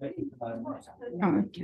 Ok.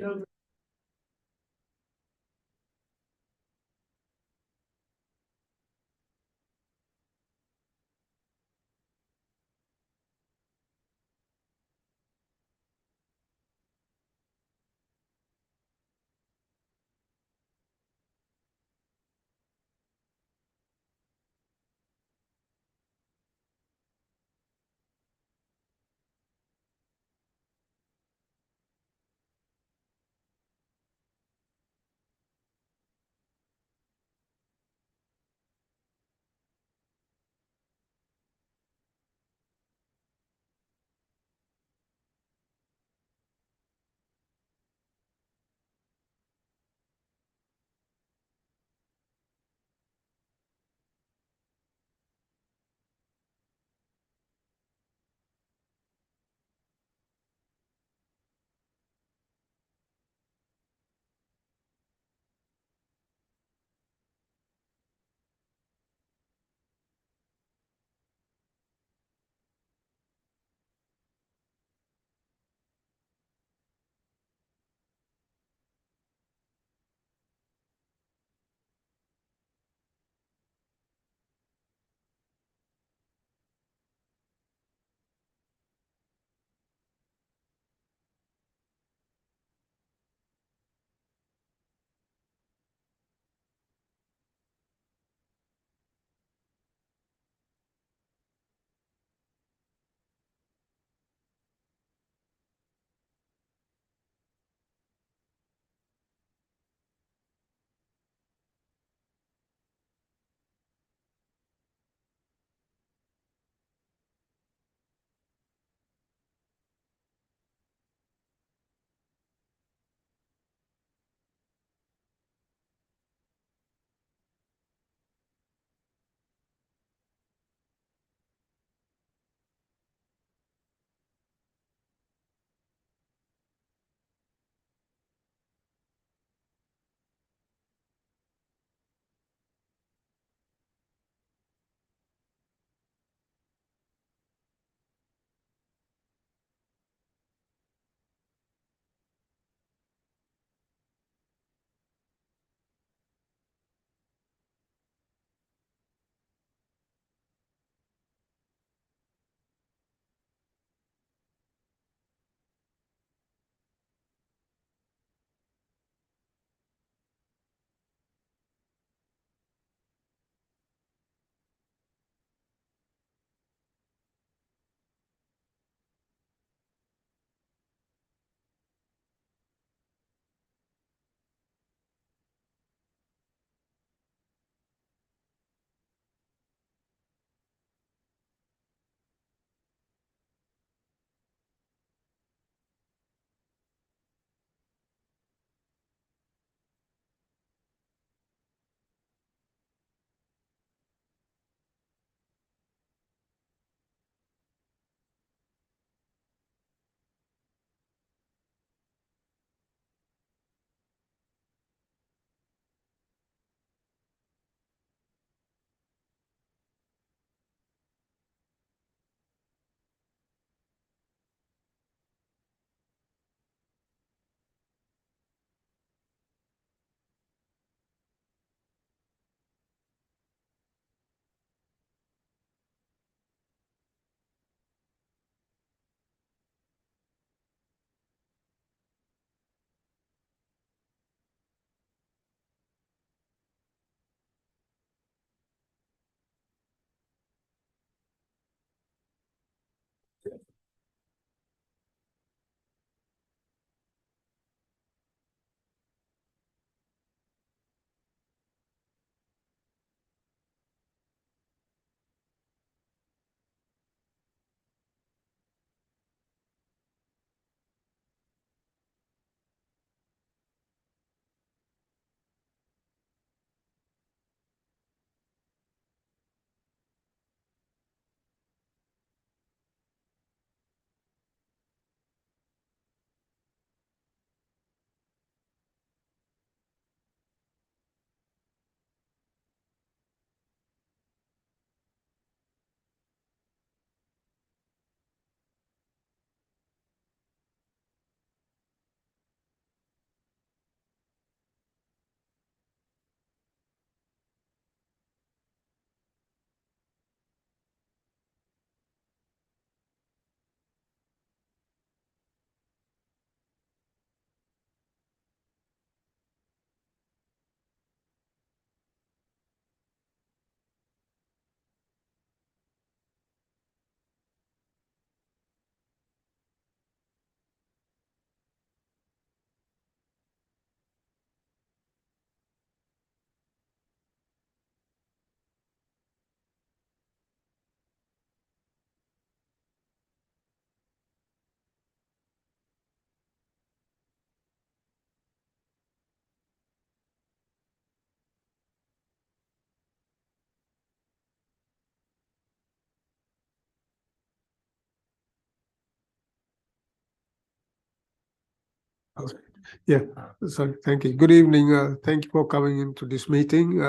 Yeah, so thank you. Good evening. Thank you for coming into this meeting.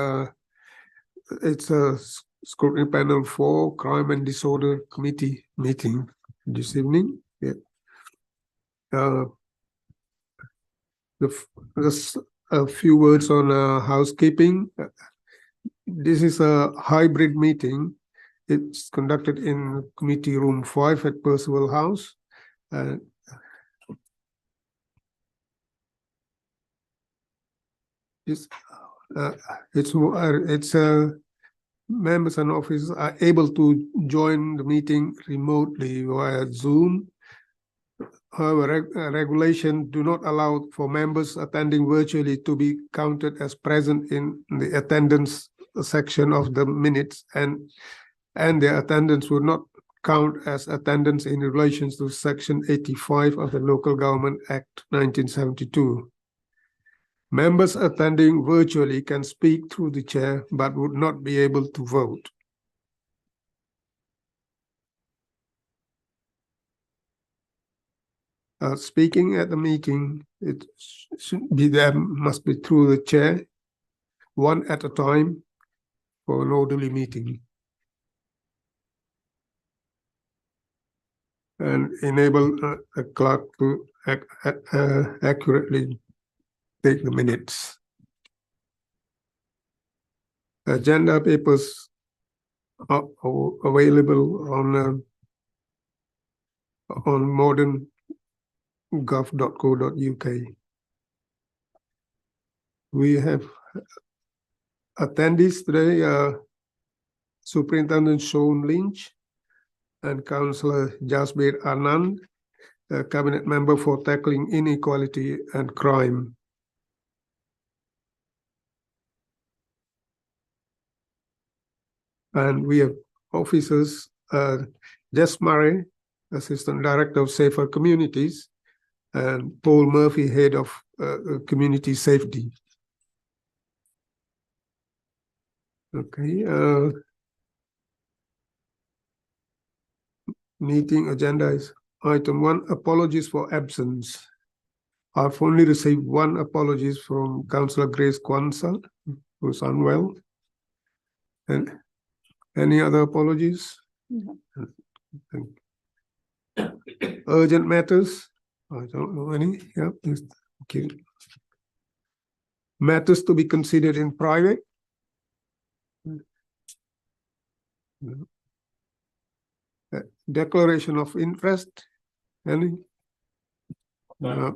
It's a Scrutiny Panel 4 Crime and Disorder Committee meeting this evening. Yeah. Just a few words on housekeeping. This is a hybrid meeting. It's conducted in Committee Room 5 at Percival House. Members and officers are able to join the meeting remotely via Zoom. However, regulation do not allow for members attending virtually to be counted as present in the attendance section of the minutes, and their attendance would not count as attendance in relation to Section 85 of the Local Government Act 1972. Members attending virtually can speak through the chair, but would not be able to vote. Speaking at the meeting, it must be through the chair, one at a time, for an orderly meeting. And enable a clerk to accurately take the minutes. Agenda papers are available on modern.gov.co.uk. We have attendees today, Superintendent Sean Lynch and Councillor Jasbir Anand, a Cabinet Member for Tackling Inequality and Crime. And we have officers, Jess Murray, Assistant Director of Safer Communities, and Paul Murphy, Head of Community Safety. Okay. Meeting agenda is item 1, apologies for absence. I've only received one apology from Councillor Grace Kwanzaa, who's unwell. And any other apologies? No. Urgent matters? I don't know any. Yeah, please. Okay. Matters to be considered in private? No. Declaration of interest? Any? No.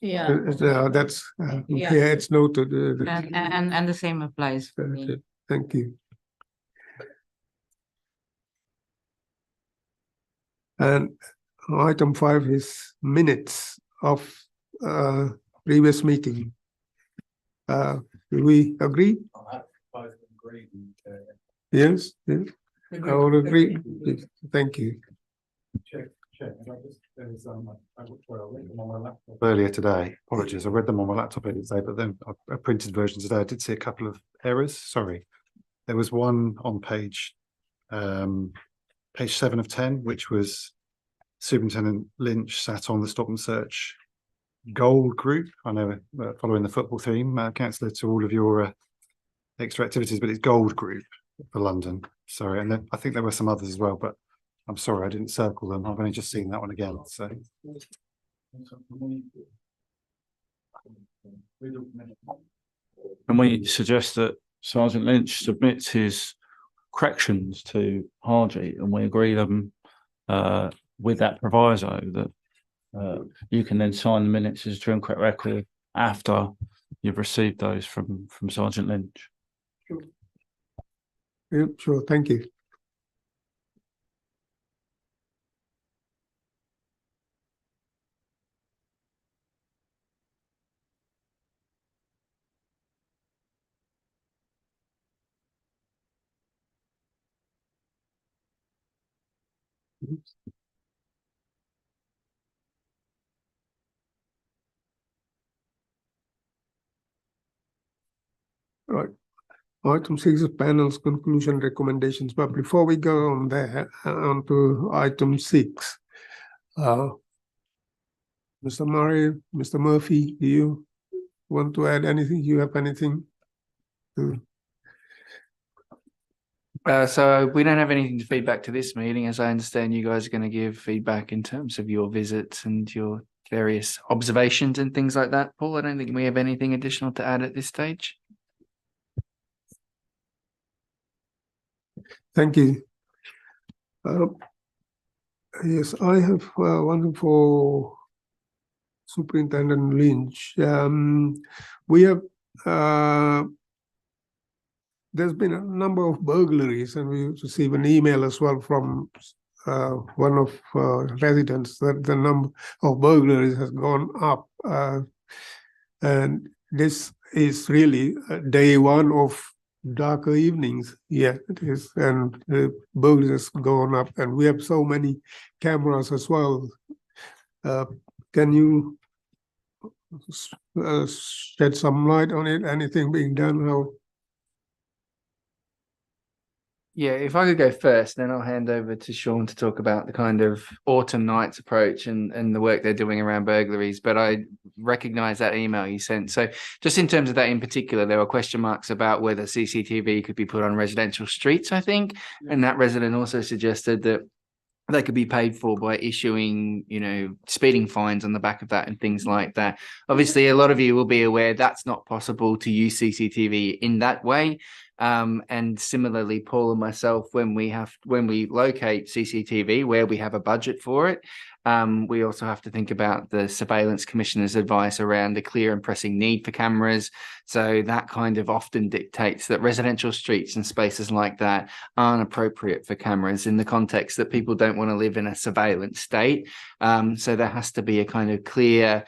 Yeah, that's yeah, it's noted. And the same applies for me. Thank you. And item 5 is minutes of previous meeting. Do we agree? Yes, yes. I will agree. Thank you. Earlier today, apologies, I read them on my laptop earlier today, but then a printed version today. I did see a couple of errors. Sorry, there was one on page 7 of 10, which was Superintendent Lynch sat on the Stop and Search Gold group. I know, following the football theme, Councillor, to all of your extra activities, but it's Gold group for London. Sorry, and then I think there were some others as well, but I'm sorry I didn't circle them. I've only just seen that one again. So. Can we suggest that Sergeant Lynch submits his corrections to Harji, and we agree them with that proviso that you can then sign the minutes as a true and correct record after you've received those from Sergeant Lynch? Sure. Yeah, sure. Thank you. Right. Item 6 is panel's conclusion recommendations. But before we go on there, on to item 6, Mr. Murray, Mr. Murphy, do you want to add anything? You have anything to? So we don't have anything to feed back to this meeting, as I understand you guys are going to give feedback in terms of your visits and your various observations and things like that. Paul, I don't think we have anything additional to add at this stage. Thank you. Yes, I have one for Superintendent Lynch. We have there's been a number of burglaries, and we received an email as well from one of residents that the number of burglaries has gone up, and this is really day one of darker evenings. Yeah, it is, and the burglaries has gone up, and we have so many cameras as well. Can you shed some light on it? Anything being done? How? Yeah, if I could go first, then I'll hand over to Sean to talk about the kind of autumn nights approach and the work they're doing around burglaries. But I recognize that email you sent. So just in terms of that in particular, there were question marks about whether CCTV could be put on residential streets, I think. Yeah. And that resident also suggested that they could be paid for by issuing, speeding fines on the back of that and things like that. Obviously, a lot of you will be aware that's not possible to use CCTV in that way. And similarly, Paul and myself, when we locate CCTV where we have a budget for it, we also have to think about the Surveillance Commissioner's advice around the clear and pressing need for cameras. So that kind of often dictates that residential streets and spaces like that aren't appropriate for cameras in the context that people don't want to live in a surveillance state. So there has to be a kind of clear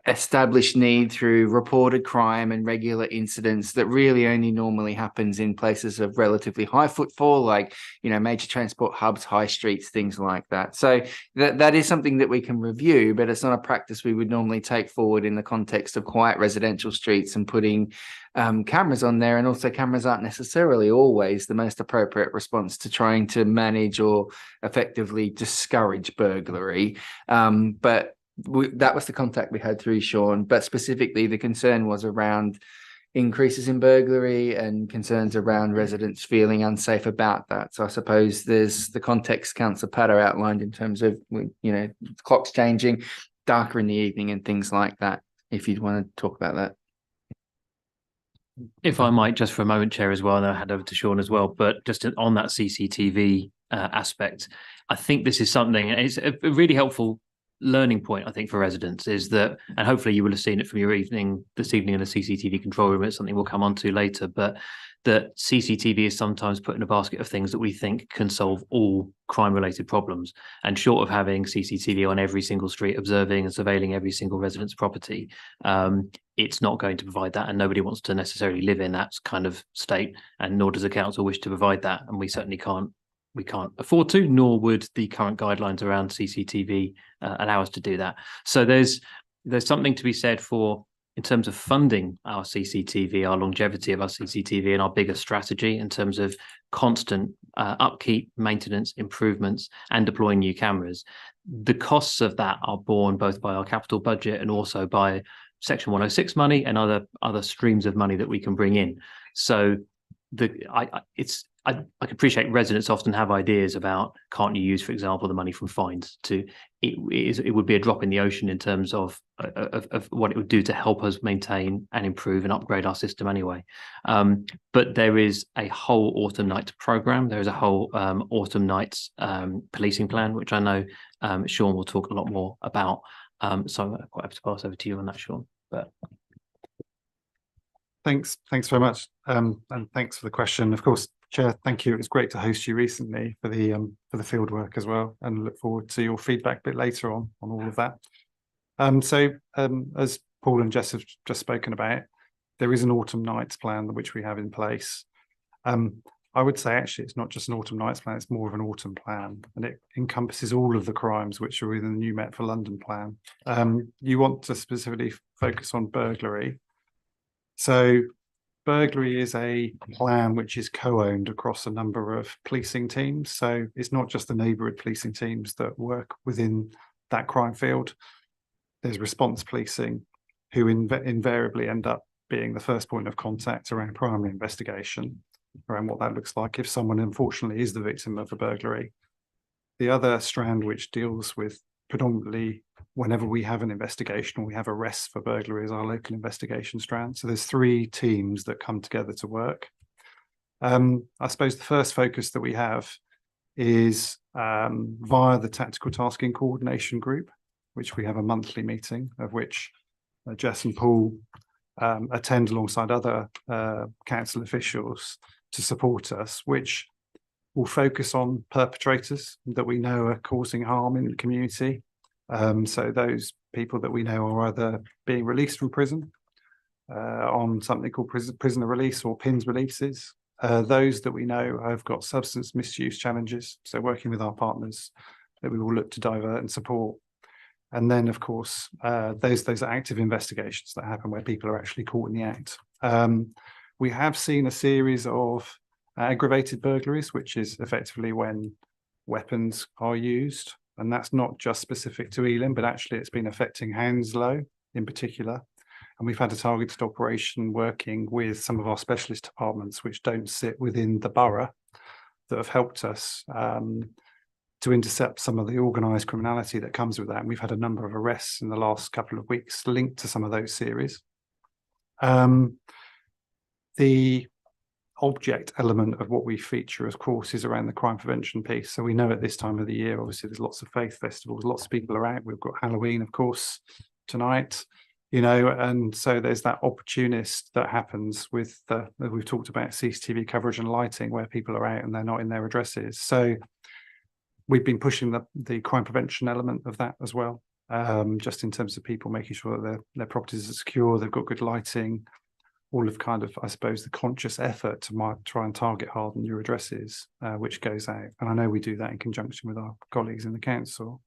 established need through reported crime and regular incidents that really only normally happens in places of relatively high footfall, like major transport hubs, high streets, things like that. So that is something that we can review, but it's not a practice we would normally take forward in the context of quiet residential streets and putting cameras on there. And also, cameras aren't necessarily always the most appropriate response to trying to manage or effectively discourage burglary. But that was the contact we had through Sean, but specifically the concern was around increases in burglary and concerns around residents feeling unsafe about that. So I suppose there's the context Councillor Patter outlined in terms of, clocks changing, darker in the evening and things like that, if you'd want to talk about that. If I might, just for a moment, Chair, as well, and I'll hand over to Sean as well, but just on that CCTV aspect, I think this is something, it's a really helpful learning point, I think, for residents is that, and hopefully you will have seen it from your this evening in the CCTV control room. It's something we'll come on to later, but that CCTV is sometimes put in a basket of things that we think can solve all crime-related problems. And short of having CCTV on every single street, observing and surveilling every single resident's property, it's not going to provide that, and nobody wants to necessarily live in that kind of state, and nor does the council wish to provide that, and we certainly can't afford to, nor would the current guidelines around CCTV allow us to do that. So there's something to be said for, in terms of funding our CCTV, our longevity of our CCTV, and our bigger strategy in terms of constant upkeep, maintenance, improvements, and deploying new cameras. The costs of that are borne both by our capital budget and also by Section 106 money and other streams of money that we can bring in. So I can appreciate residents often have ideas about, can't you use, for example, the money from fines it would be a drop in the ocean in terms of what it would do to help us maintain and improve and upgrade our system anyway. But there is a whole autumn nights program. There is a whole autumn nights policing plan, which I know Sean will talk a lot more about. So I'm quite happy to pass over to you on that, Sean. But Thanks very much, and thanks for the question. Of course, Chair, thank you. It was great to host you recently for the field work as well, and look forward to your feedback a bit later on all of that. So as Paul and Jess have just spoken about, there is an autumn nights plan which we have in place. I would say actually it's not just an autumn nights plan; it's more of an autumn plan, and it encompasses all of the crimes which are within the New Met for London plan. You want to specifically focus on burglary. So burglary is a plan which is co-owned across a number of policing teams. So it's not just the neighbourhood policing teams that work within that crime field. There's response policing, who invariably end up being the first point of contact around primary investigation, around what that looks like if someone unfortunately is the victim of a burglary. The other strand, which deals with predominantly whenever we have an investigation or we have arrests for burglary, is our local investigation strand. So there's 3 teams that come together to work. I suppose the first focus that we have is via the Tactical Tasking Coordination Group, which we have a monthly meeting, of which Jess and Paul attend alongside other council officials to support us, which will focus on perpetrators that we know are causing harm in the community. So those people that we know are either being released from prison on something called prisoner release or PINS releases. Those that we know have got substance misuse challenges, so working with our partners that we will look to divert and support. And then, of course, those are active investigations that happen where people are actually caught in the act. We have seen a series of aggravated burglaries, which is effectively when weapons are used. And that's not just specific to Ealing, but actually it's been affecting Hounslow in particular. And we've had a targeted operation working with some of our specialist departments, which don't sit within the borough, that have helped us to intercept some of the organised criminality that comes with that. And we've had a number of arrests in the last couple of weeks linked to some of those series. The object element of what we feature, of course, is around the crime prevention piece. So we know at this time of the year, obviously, there's lots of faith festivals, lots of people are out. We've got Halloween, of course, tonight, you know, and so there's that opportunist that happens with we've talked about CCTV coverage and lighting, where people are out and they're not in their addresses. So we've been pushing the crime prevention element of that as well, just in terms of people making sure that their properties are secure, they've got good lighting, all of kind of, I suppose, the conscious effort to try and target harden your addresses, which goes out. And I know we do that in conjunction with our colleagues in the council.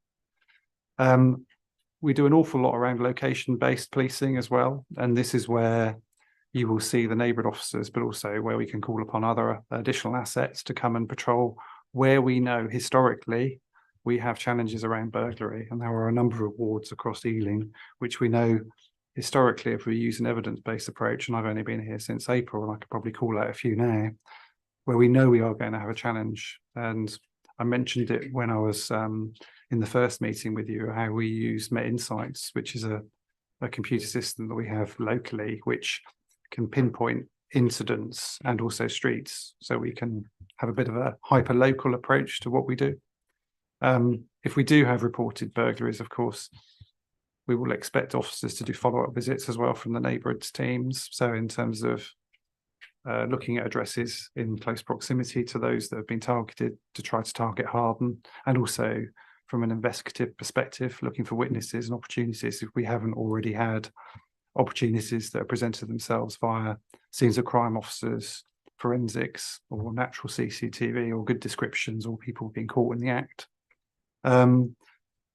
We do an awful lot around location-based policing as well. And this is where you will see the neighbourhood officers, but also where we can call upon other additional assets to come and patrol where we know historically we have challenges around burglary. And there are a number of wards across Ealing, which we know historically, if we use an evidence-based approach, and I've only been here since April, and I could probably call out a few now, where we know we are going to have a challenge. And I mentioned it when I was in the first meeting with you, how we use Met Insights, which is a computer system that we have locally, which can pinpoint incidents and also streets. So we can have a bit of a hyper-local approach to what we do. If we do have reported burglaries, of course, we will expect officers to do follow-up visits as well from the neighbourhood teams. So in terms of looking at addresses in close proximity to those that have been targeted, to try to target harden, and also from an investigative perspective, looking for witnesses and opportunities if we haven't already had opportunities that have presented themselves via scenes of crime officers, forensics, or natural CCTV, or good descriptions, or people being caught in the act.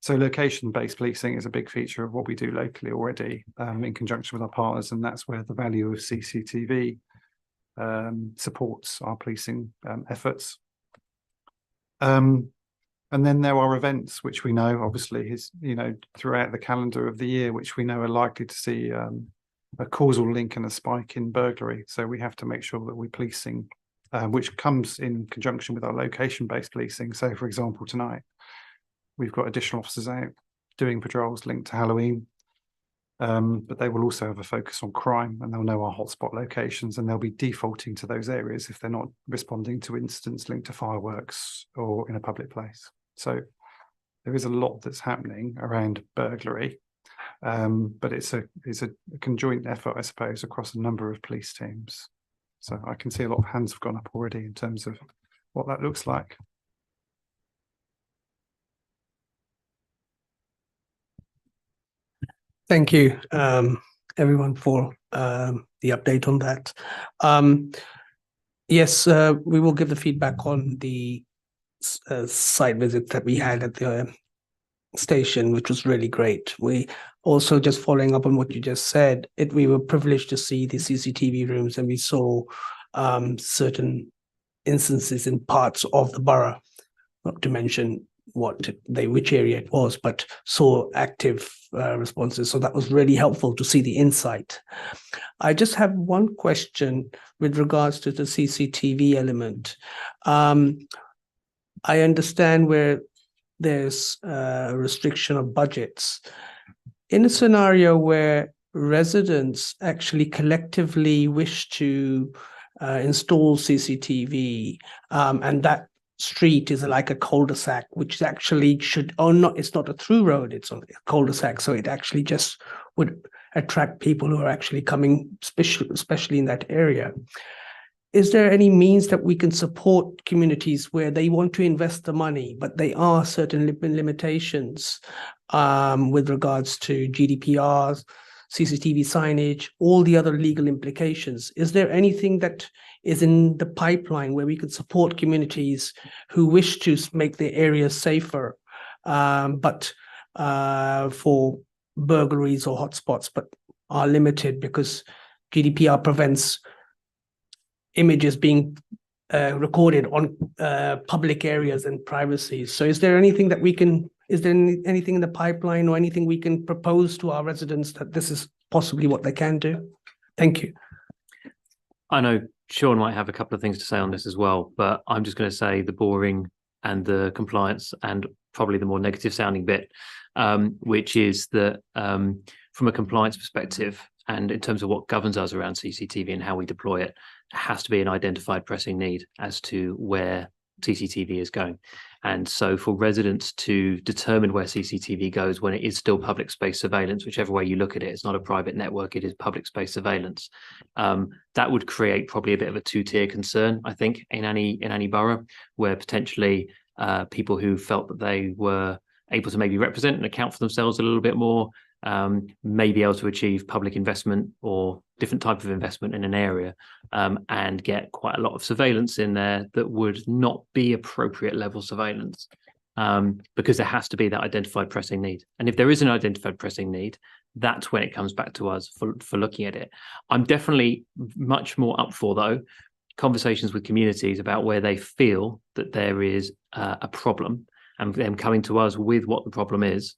So location-based policing is a big feature of what we do locally already, in conjunction with our partners, and that's where the value of CCTV supports our policing efforts. And then there are events which we know, obviously, is, you know, throughout the calendar of the year, which we know are likely to see a causal link and a spike in burglary. So we have to make sure that we're policing, which comes in conjunction with our location-based policing. So, for example, tonight, we've got additional officers out doing patrols linked to Halloween, but they will also have a focus on crime, and they'll know our hotspot locations, and they'll be defaulting to those areas if they're not responding to incidents linked to fireworks or in a public place. So there is a lot that's happening around burglary, but it's a conjoint effort, I suppose, across a number of police teams. So I can see a lot of hands have gone up already in terms of what that looks like. Thank you, everyone, for the update on that. Yes, we will give the feedback on the site visit that we had at the station, which was really great. We also, just following up on what you just said, we were privileged to see the CCTV rooms, and we saw certain instances in parts of the borough, not to mention which area it was, but saw active responses. So that was really helpful to see the insight. I just have one question with regards to the CCTV element. I understand where there's a restriction of budgets. In a scenario where residents actually collectively wish to install CCTV, and that street is like a cul-de-sac, which actually it's not a through road, it's a cul-de-sac, so it actually just would attract people who are actually coming, especially in that area. Is there any means that we can support communities where they want to invest the money, but there are certain limitations with regards to GDPR, CCTV signage, all the other legal implications? Is there anything that is in the pipeline where we could support communities who wish to make their areas safer, but for burglaries or hotspots, but are limited because GDPR prevents images being recorded on public areas and privacy? So is there anything that we can, is there anything in the pipeline or anything we can propose to our residents that this is possibly what they can do? Thank you. I know Sean might have a couple of things to say on this as well, but I'm just going to say the boring and the compliance and probably the more negative sounding bit, which is that from a compliance perspective and in terms of what governs us around CCTV and how we deploy it, there has to be an identified pressing need as to where CCTV is going. And so for residents to determine where CCTV goes when it is still public space surveillance, whichever way you look at it, it's not a private network, it is public space surveillance. That would create probably a bit of a two-tier concern, I think, in any borough, where potentially people who felt that they were able to maybe represent and account for themselves a little bit more may be able to achieve public investment or different type of investment in an area and get quite a lot of surveillance in there that would not be appropriate level surveillance because there has to be that identified pressing need. And if there is an identified pressing need, that's when it comes back to us for looking at it. I'm definitely much more up for, though, conversations with communities about where they feel that there is a problem and them coming to us with what the problem is,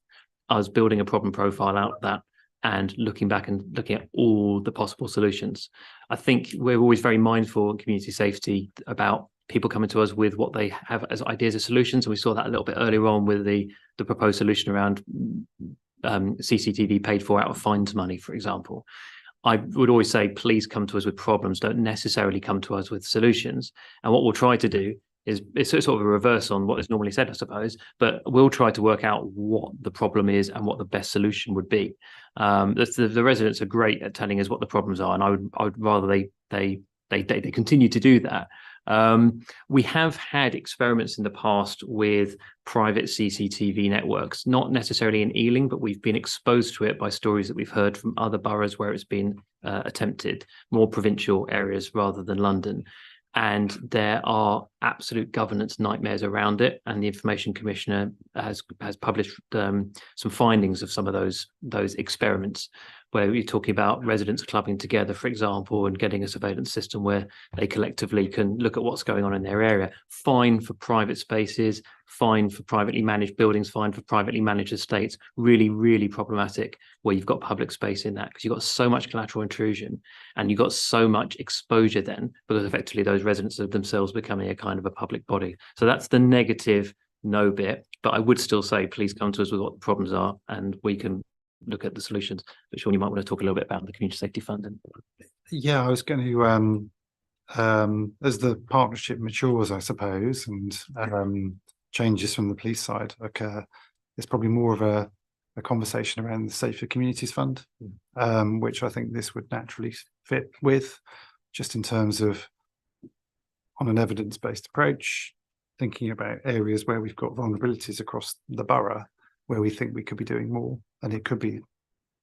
us building a problem profile out of that and looking back and looking at all the possible solutions. I think we're always very mindful in community safety about people coming to us with what they have as ideas of solutions. And we saw that a little bit earlier on with the proposed solution around CCTV paid for out of fines money, for example. I would always say, please come to us with problems. Don't necessarily come to us with solutions. And what we'll try to do is it's sort of a reverse on what is normally said, I suppose, but we'll try to work out what the problem is and what the best solution would be. The residents are great at telling us what the problems are, and I would rather they continue to do that. We have had experiments in the past with private CCTV networks, not necessarily in Ealing, but we've been exposed to it by stories that we've heard from other boroughs where it's been attempted, more provincial areas rather than London. And there are absolute governance nightmares around it. And the Information Commissioner has published some findings of some of those experiments, where you're talking about residents clubbing together, for example, and getting a surveillance system where they collectively can look at what's going on in their area. Fine for private spaces, fine for privately managed buildings, fine for privately managed estates. Really, really problematic where you've got public space in that, because you've got so much collateral intrusion and you've got so much exposure then, because effectively those residents are themselves becoming a kind of a public body. So that's the negative no bit. But I would still say, please come to us with what the problems are and we can look at the solutions. But Sean, you might want to talk a little bit about the community safety fund. Yeah, I was going to, as the partnership matures, I suppose, and changes from the police side occur, it's probably more of a conversation around the Safer Communities Fund, which I think this would naturally fit with, just in terms of on an evidence-based approach, thinking about areas where we've got vulnerabilities across the borough, where we think we could be doing more. And it could be,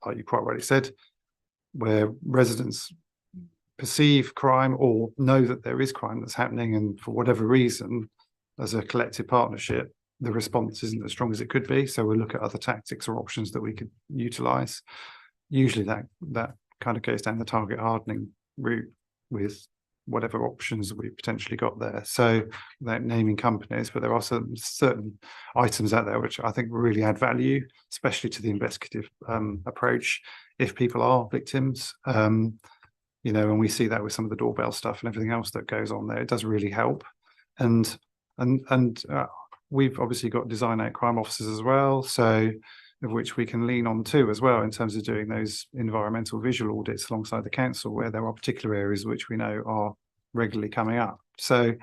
like you quite rightly said, where residents perceive crime or know that there is crime that's happening, and for whatever reason, as a collective partnership, the response isn't as strong as it could be. So we'll look at other tactics or options that we could utilise. Usually that kind of goes down the target hardening route with whatever options we potentially got there. So without naming companies, but there are some certain items out there which I think really add value, especially to the investigative approach. If people are victims, you know, and we see that with some of the doorbell stuff and everything else that goes on there, it does really help. And we've obviously got design out crime officers as well, so of which we can lean on too as well in terms of doing those environmental visual audits alongside the council where there are particular areas which we know are regularly coming up. So,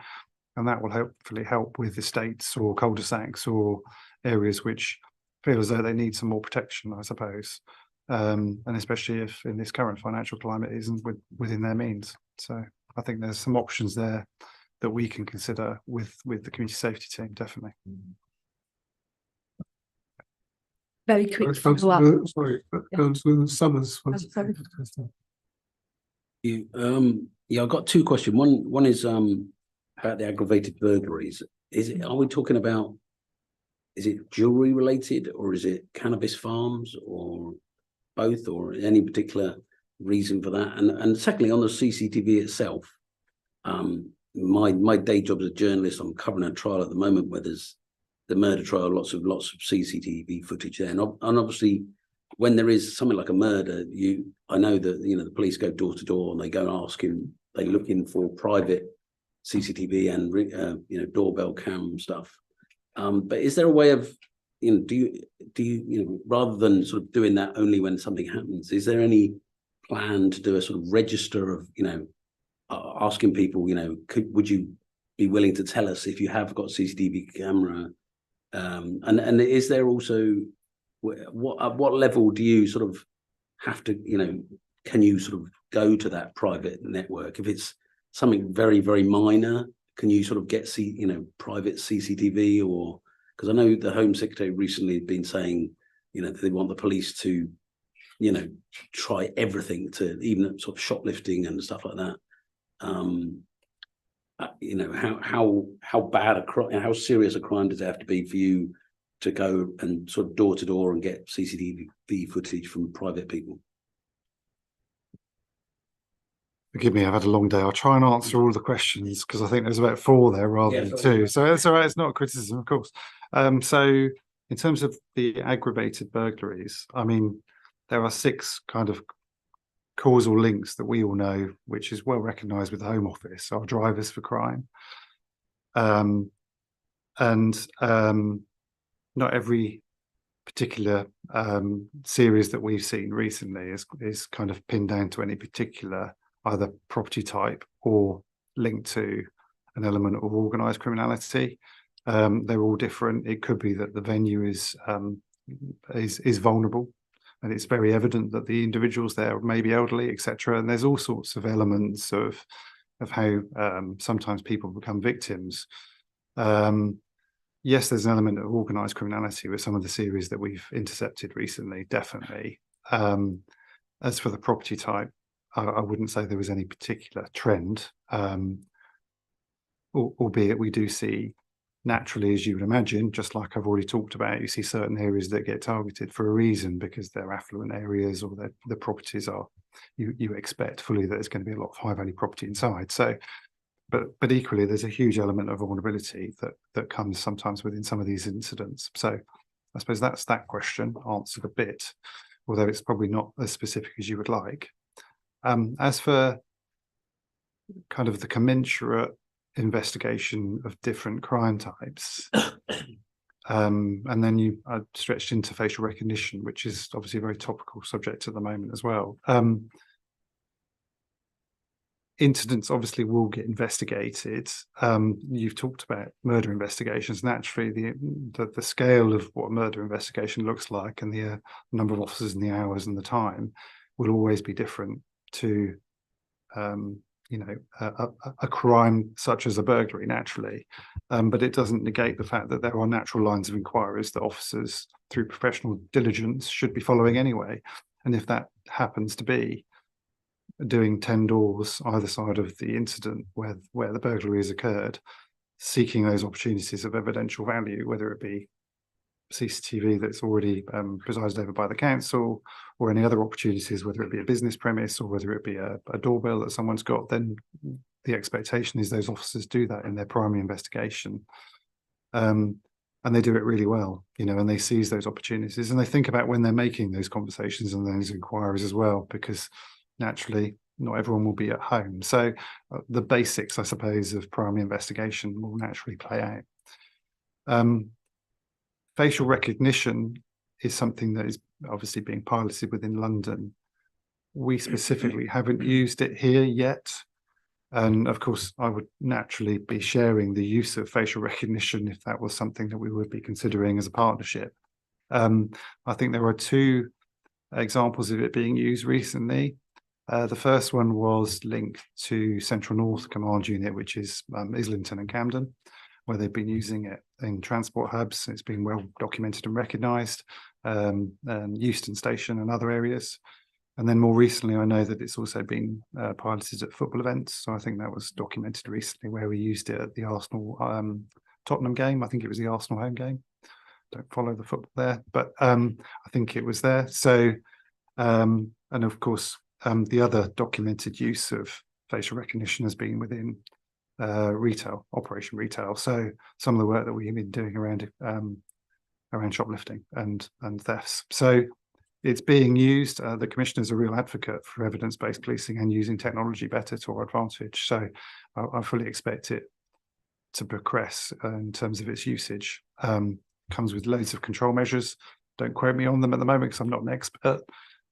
and that will hopefully help with estates or cul-de-sacs or areas which feel as though they need some more protection, I suppose. And especially if in this current financial climate isn't within their means. So I think there's some options there that we can consider with the community safety team, definitely. Very quick follow-up. Sorry, Councillor Summers. Yeah, I've got two questions. One is about the aggravated burglaries. Are we talking about, is it jewelry related, or is it cannabis farms, or both, or any particular reason for that? And secondly, on the CCTV itself, my day job as a journalist, I'm covering a trial at the moment where there's the murder trial, lots of CCTV footage there, and obviously when there is something like a murder, I know that, you know, the police go door to door and they go and ask him, they look in for private CCTV and you know, doorbell cam stuff. But is there a way of, you know, do you you know, rather than sort of doing that only when something happens, is there any plan to do a sort of register of, you know, asking people, you know, would you be willing to tell us if you have got CCTV camera? And is there also, at what level do you sort of have to, you know, can you sort of go to that private network? If it's something very, very minor, can you sort of get, you know, private CCTV? Or, because I know the Home Secretary recently had been saying, you know, they want the police to, you know, try everything, to even sort of shoplifting and stuff like that. You know, how bad a crime, how serious a crime does it have to be for you to go and sort of door to door and get CCTV footage from private people? Forgive me, I've had a long day. I'll try and answer all the questions because I think there's about 4 there rather than 2. So that's all right. It's not a criticism, of course. So in terms of the aggravated burglaries, I mean, there are 6 kind of causal links that we all know, which is well recognised with the Home Office, are drivers for crime. Not every particular series that we've seen recently is kind of pinned down to any particular either property type or linked to an element of organised criminality. They're all different. It could be that the venue is vulnerable, and it's very evident that the individuals there may be elderly, etc. And there's all sorts of elements of how sometimes people become victims. Yes, there's an element of organised criminality with some of the series that we've intercepted recently, definitely. As for the property type, I wouldn't say there was any particular trend, albeit we do see, naturally, as you would imagine, just like I've already talked about, you see certain areas that get targeted for a reason because they're affluent areas, or the properties are, you expect fully that there's going to be a lot of high value property inside. So, but equally, there's a huge element of vulnerability that comes sometimes within some of these incidents. So I suppose that's that question answered a bit, although it's probably not as specific as you would like. As for kind of the commensurate investigation of different crime types, and then you stretched into facial recognition, which is obviously a very topical subject at the moment as well. Incidents obviously will get investigated. You've talked about murder investigations. Naturally, the scale of what a murder investigation looks like and the number of officers and the hours and the time will always be different to you know, a crime such as a burglary, naturally, but it doesn't negate the fact that there are natural lines of inquiries that officers, through professional diligence, should be following anyway. And if that happens to be doing 10 doors either side of the incident where the burglary has occurred, seeking those opportunities of evidential value, whether it be CCTV that's already presided over by the council, or any other opportunities, whether it be a business premise or whether it be a doorbell that someone's got, then the expectation is those officers do that in their primary investigation. And they do it really well, you know, and they seize those opportunities and they think about when they're making those conversations and those inquiries as well, because naturally not everyone will be at home. So the basics, I suppose, of primary investigation will naturally play out. Facial recognition is something that is obviously being piloted within London. We specifically haven't used it here yet. And of course, I would naturally be sharing the use of facial recognition if that was something that we would be considering as a partnership. I think there are two examples of it being used recently. The first one was linked to Central North Command Unit, which is Islington and Camden, where they've been using it in transport hubs. It's been well documented and recognised, and Euston Station and other areas. And then more recently, I know that it's also been piloted at football events. So I think that was documented recently where we used it at the Arsenal Tottenham game. I think it was the Arsenal home game. Don't follow the football there, but I think it was there. So, and of course, the other documented use of facial recognition has been within retail, Operation Retail. So some of the work that we've been doing around shoplifting and thefts. So it's being used. The Commissioner is a real advocate for evidence-based policing and using technology better to our advantage. So I fully expect it to progress in terms of its usage. Comes with loads of control measures. Don't quote me on them at the moment because I'm not an expert.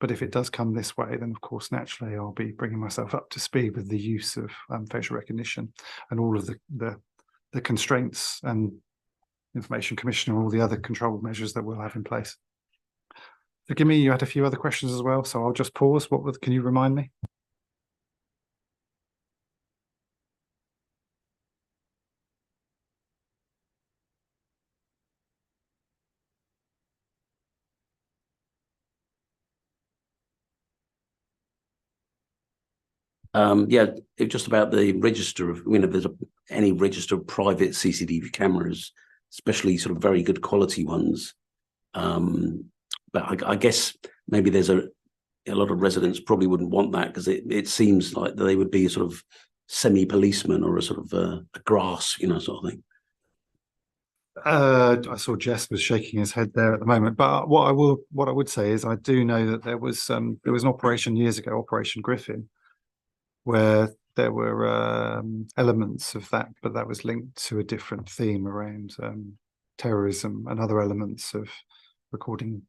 But if it does come this way, then of course, naturally, I'll be bringing myself up to speed with the use of facial recognition and all of the constraints and Information Commissioner and all the other control measures that we'll have in place. Forgive me, you had a few other questions as well, so I'll just pause. Can you remind me? Yeah, it's just about the register of, if there's any register of private CCTV cameras, especially sort of very good quality ones. But I guess maybe there's a lot of residents probably wouldn't want that because it seems like they would be a sort of semi-policeman or a sort of a grass, sort of thing. I saw Jess was shaking his head there at the moment, but what I would say is I do know that there was an operation years ago, Operation Griffin, where there were elements of that, but that was linked to a different theme around terrorism and other elements of recording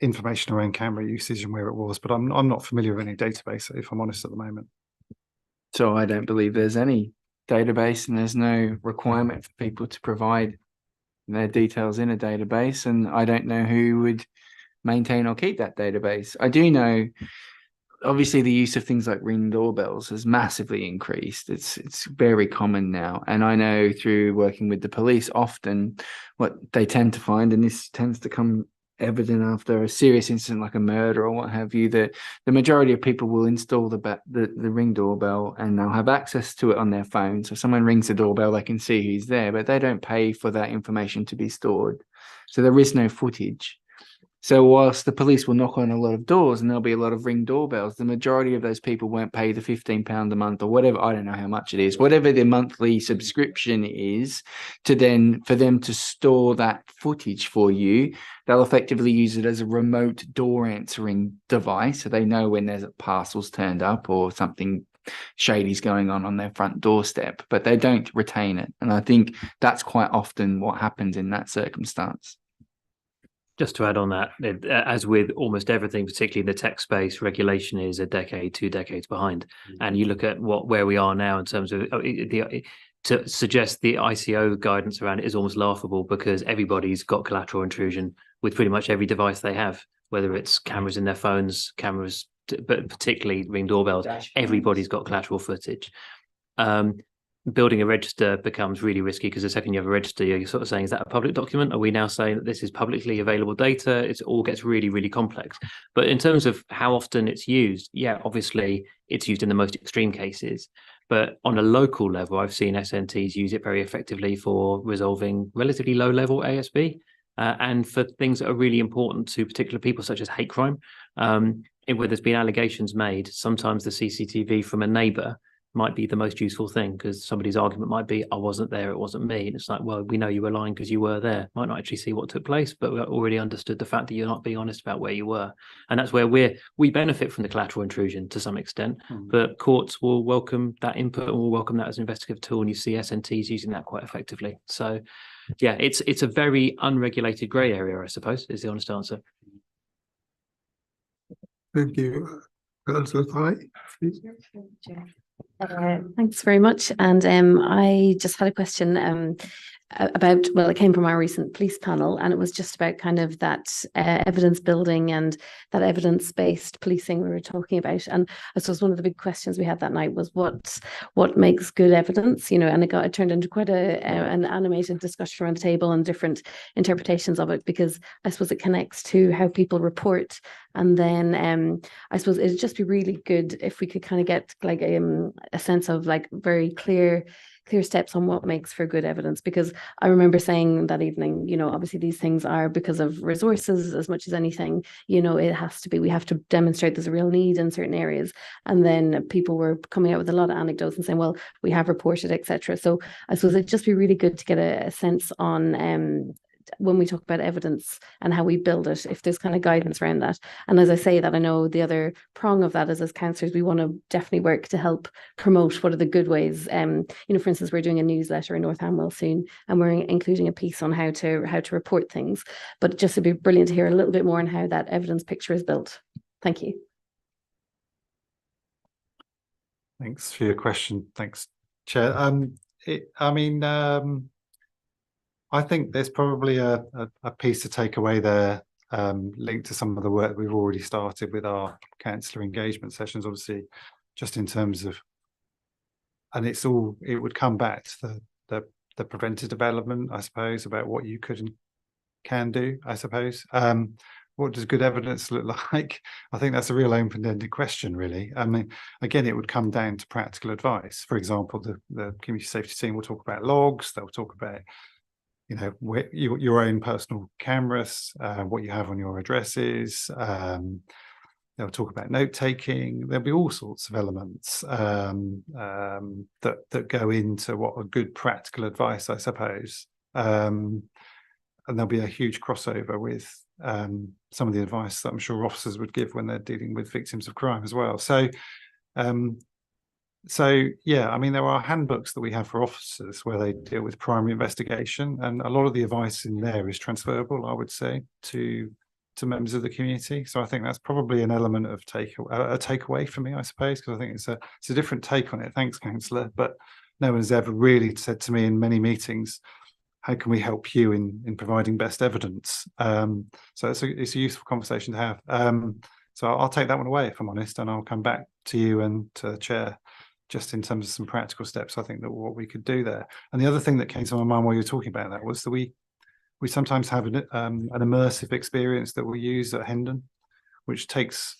information around camera usage and where it was. But I'm not familiar with any database, if I'm honest, at the moment. So I don't believe there's any database, and there's no requirement for people to provide their details in a database. And I don't know who would maintain or keep that database. I do know, obviously, the use of things like Ring doorbells has massively increased. It's very common now. And I know through working with the police, often what they tend to find, and this tends to come evident after a serious incident like a murder or what have you, that the majority of people will install the Ring doorbell and they'll have access to it on their phone. So if someone rings the doorbell, they can see who's there, but they don't pay for that information to be stored. So there is no footage. So whilst the police will knock on a lot of doors and there'll be a lot of Ring doorbells, the majority of those people won't pay the £15 a month or whatever. I don't know how much it is, whatever the monthly subscription is, for them to store that footage for you. They'll effectively use it as a remote door answering device. So they know when there's parcels turned up or something shady's going on their front doorstep, but they don't retain it. And I think that's quite often what happens in that circumstance. Just to add on that, as with almost everything, particularly in the tech space, regulation is a decade, 2 decades behind. And you look at where we are now in terms of to suggest the ICO guidance around it is almost laughable because everybody's got collateral intrusion with pretty much every device they have, whether it's cameras in their phones, cameras, but particularly Ring doorbells. Everybody's got collateral footage. Building a register becomes really risky because the second you have a register, you're sort of saying, is that a public document? Are we now saying that this is publicly available data? It all gets really, really complex. But in terms of how often it's used, yeah, obviously it's used in the most extreme cases. But on a local level, I've seen SNTs use it very effectively for resolving relatively low-level ASB and for things that are really important to particular people, such as hate crime. Where there's been allegations made, sometimes the CCTV from a neighbour might be the most useful thing, because somebody's argument might be, I wasn't there, it wasn't me. And it's like, well, we know you were lying because you were there. Might not actually see what took place, but we already understood the fact that you're not being honest about where you were. And that's where we benefit from the collateral intrusion to some extent, but courts will welcome that input and will welcome that as an investigative tool. And you see SNTs using that quite effectively. So yeah, it's a very unregulated grey area, I suppose, is the honest answer. Thank you. Councillor Thai, please. Thanks very much. And I just had a question about, well, it came from our recent police panel, and it was just about kind of that evidence building and that evidence-based policing we were talking about. And I suppose one of the big questions we had that night was what makes good evidence, you know, and it turned into quite an animated discussion around the table and different interpretations of it, because I suppose it connects to how people report. And then I suppose it'd just be really good if we could kind of get like a sense of like very clear steps on what makes for good evidence, because I remember saying that evening, you know, obviously these things are because of resources as much as anything, you know, it has to be, we have to demonstrate there's a real need in certain areas. And then people were coming out with a lot of anecdotes and saying, well, we have reported, etc. So I suppose it'd just be really good to get a sense on when we talk about evidence and how we build it, if there's kind of guidance around that. And as I say that, I know the other prong of that is, as councillors, we want to definitely work to help promote what are the good ways. You know, for instance, we're doing a newsletter in North Amwell soon, and we're including a piece on how to report things. But just it'd be brilliant to hear a little bit more on how that evidence picture is built. Thank you. Thanks for your question. Thanks, Chair. I think there's probably a piece to take away there, linked to some of the work we've already started with our councillor engagement sessions, obviously, just in terms of, and it would come back to the preventative element, I suppose, about what you could and can do, I suppose. What does good evidence look like? I think that's a real open-ended question, really. I mean, again, it would come down to practical advice. For example, the community safety team will talk about logs, they'll talk about, you know, your own personal cameras, what you have on your addresses. They'll talk about note taking. There'll be all sorts of elements that go into what are good practical advice, I suppose. And there'll be a huge crossover with some of the advice that I'm sure officers would give when they're dealing with victims of crime as well. So yeah, I mean, there are handbooks that we have for officers where they deal with primary investigation, and a lot of the advice in there is transferable, I would say, to members of the community. So I think that's probably an element of a takeaway for me, I suppose, because I think it's a different take on it. Thanks, councillor. But no one has ever really said to me in many meetings, how can we help you in providing best evidence? So it's a useful conversation to have. So I'll take that one away, if I'm honest, and I'll come back to you and to Chair, just in terms of some practical steps, I think that what we could do there. And the other thing that came to my mind while you were talking about that was that we sometimes have an immersive experience that we use at Hendon, which takes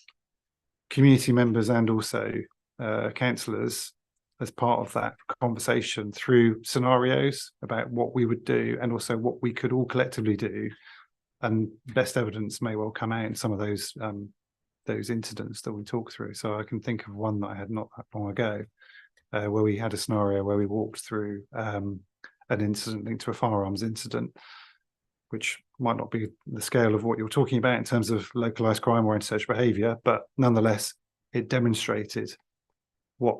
community members and also councillors as part of that conversation through scenarios about what we would do and also what we could all collectively do. And best evidence may well come out in some of those incidents that we talk through. So I can think of one that I had not that long ago, where we had a scenario where we walked through an incident linked to a firearms incident, which might not be the scale of what you're talking about in terms of localized crime or antisocial behavior, but nonetheless, it demonstrated what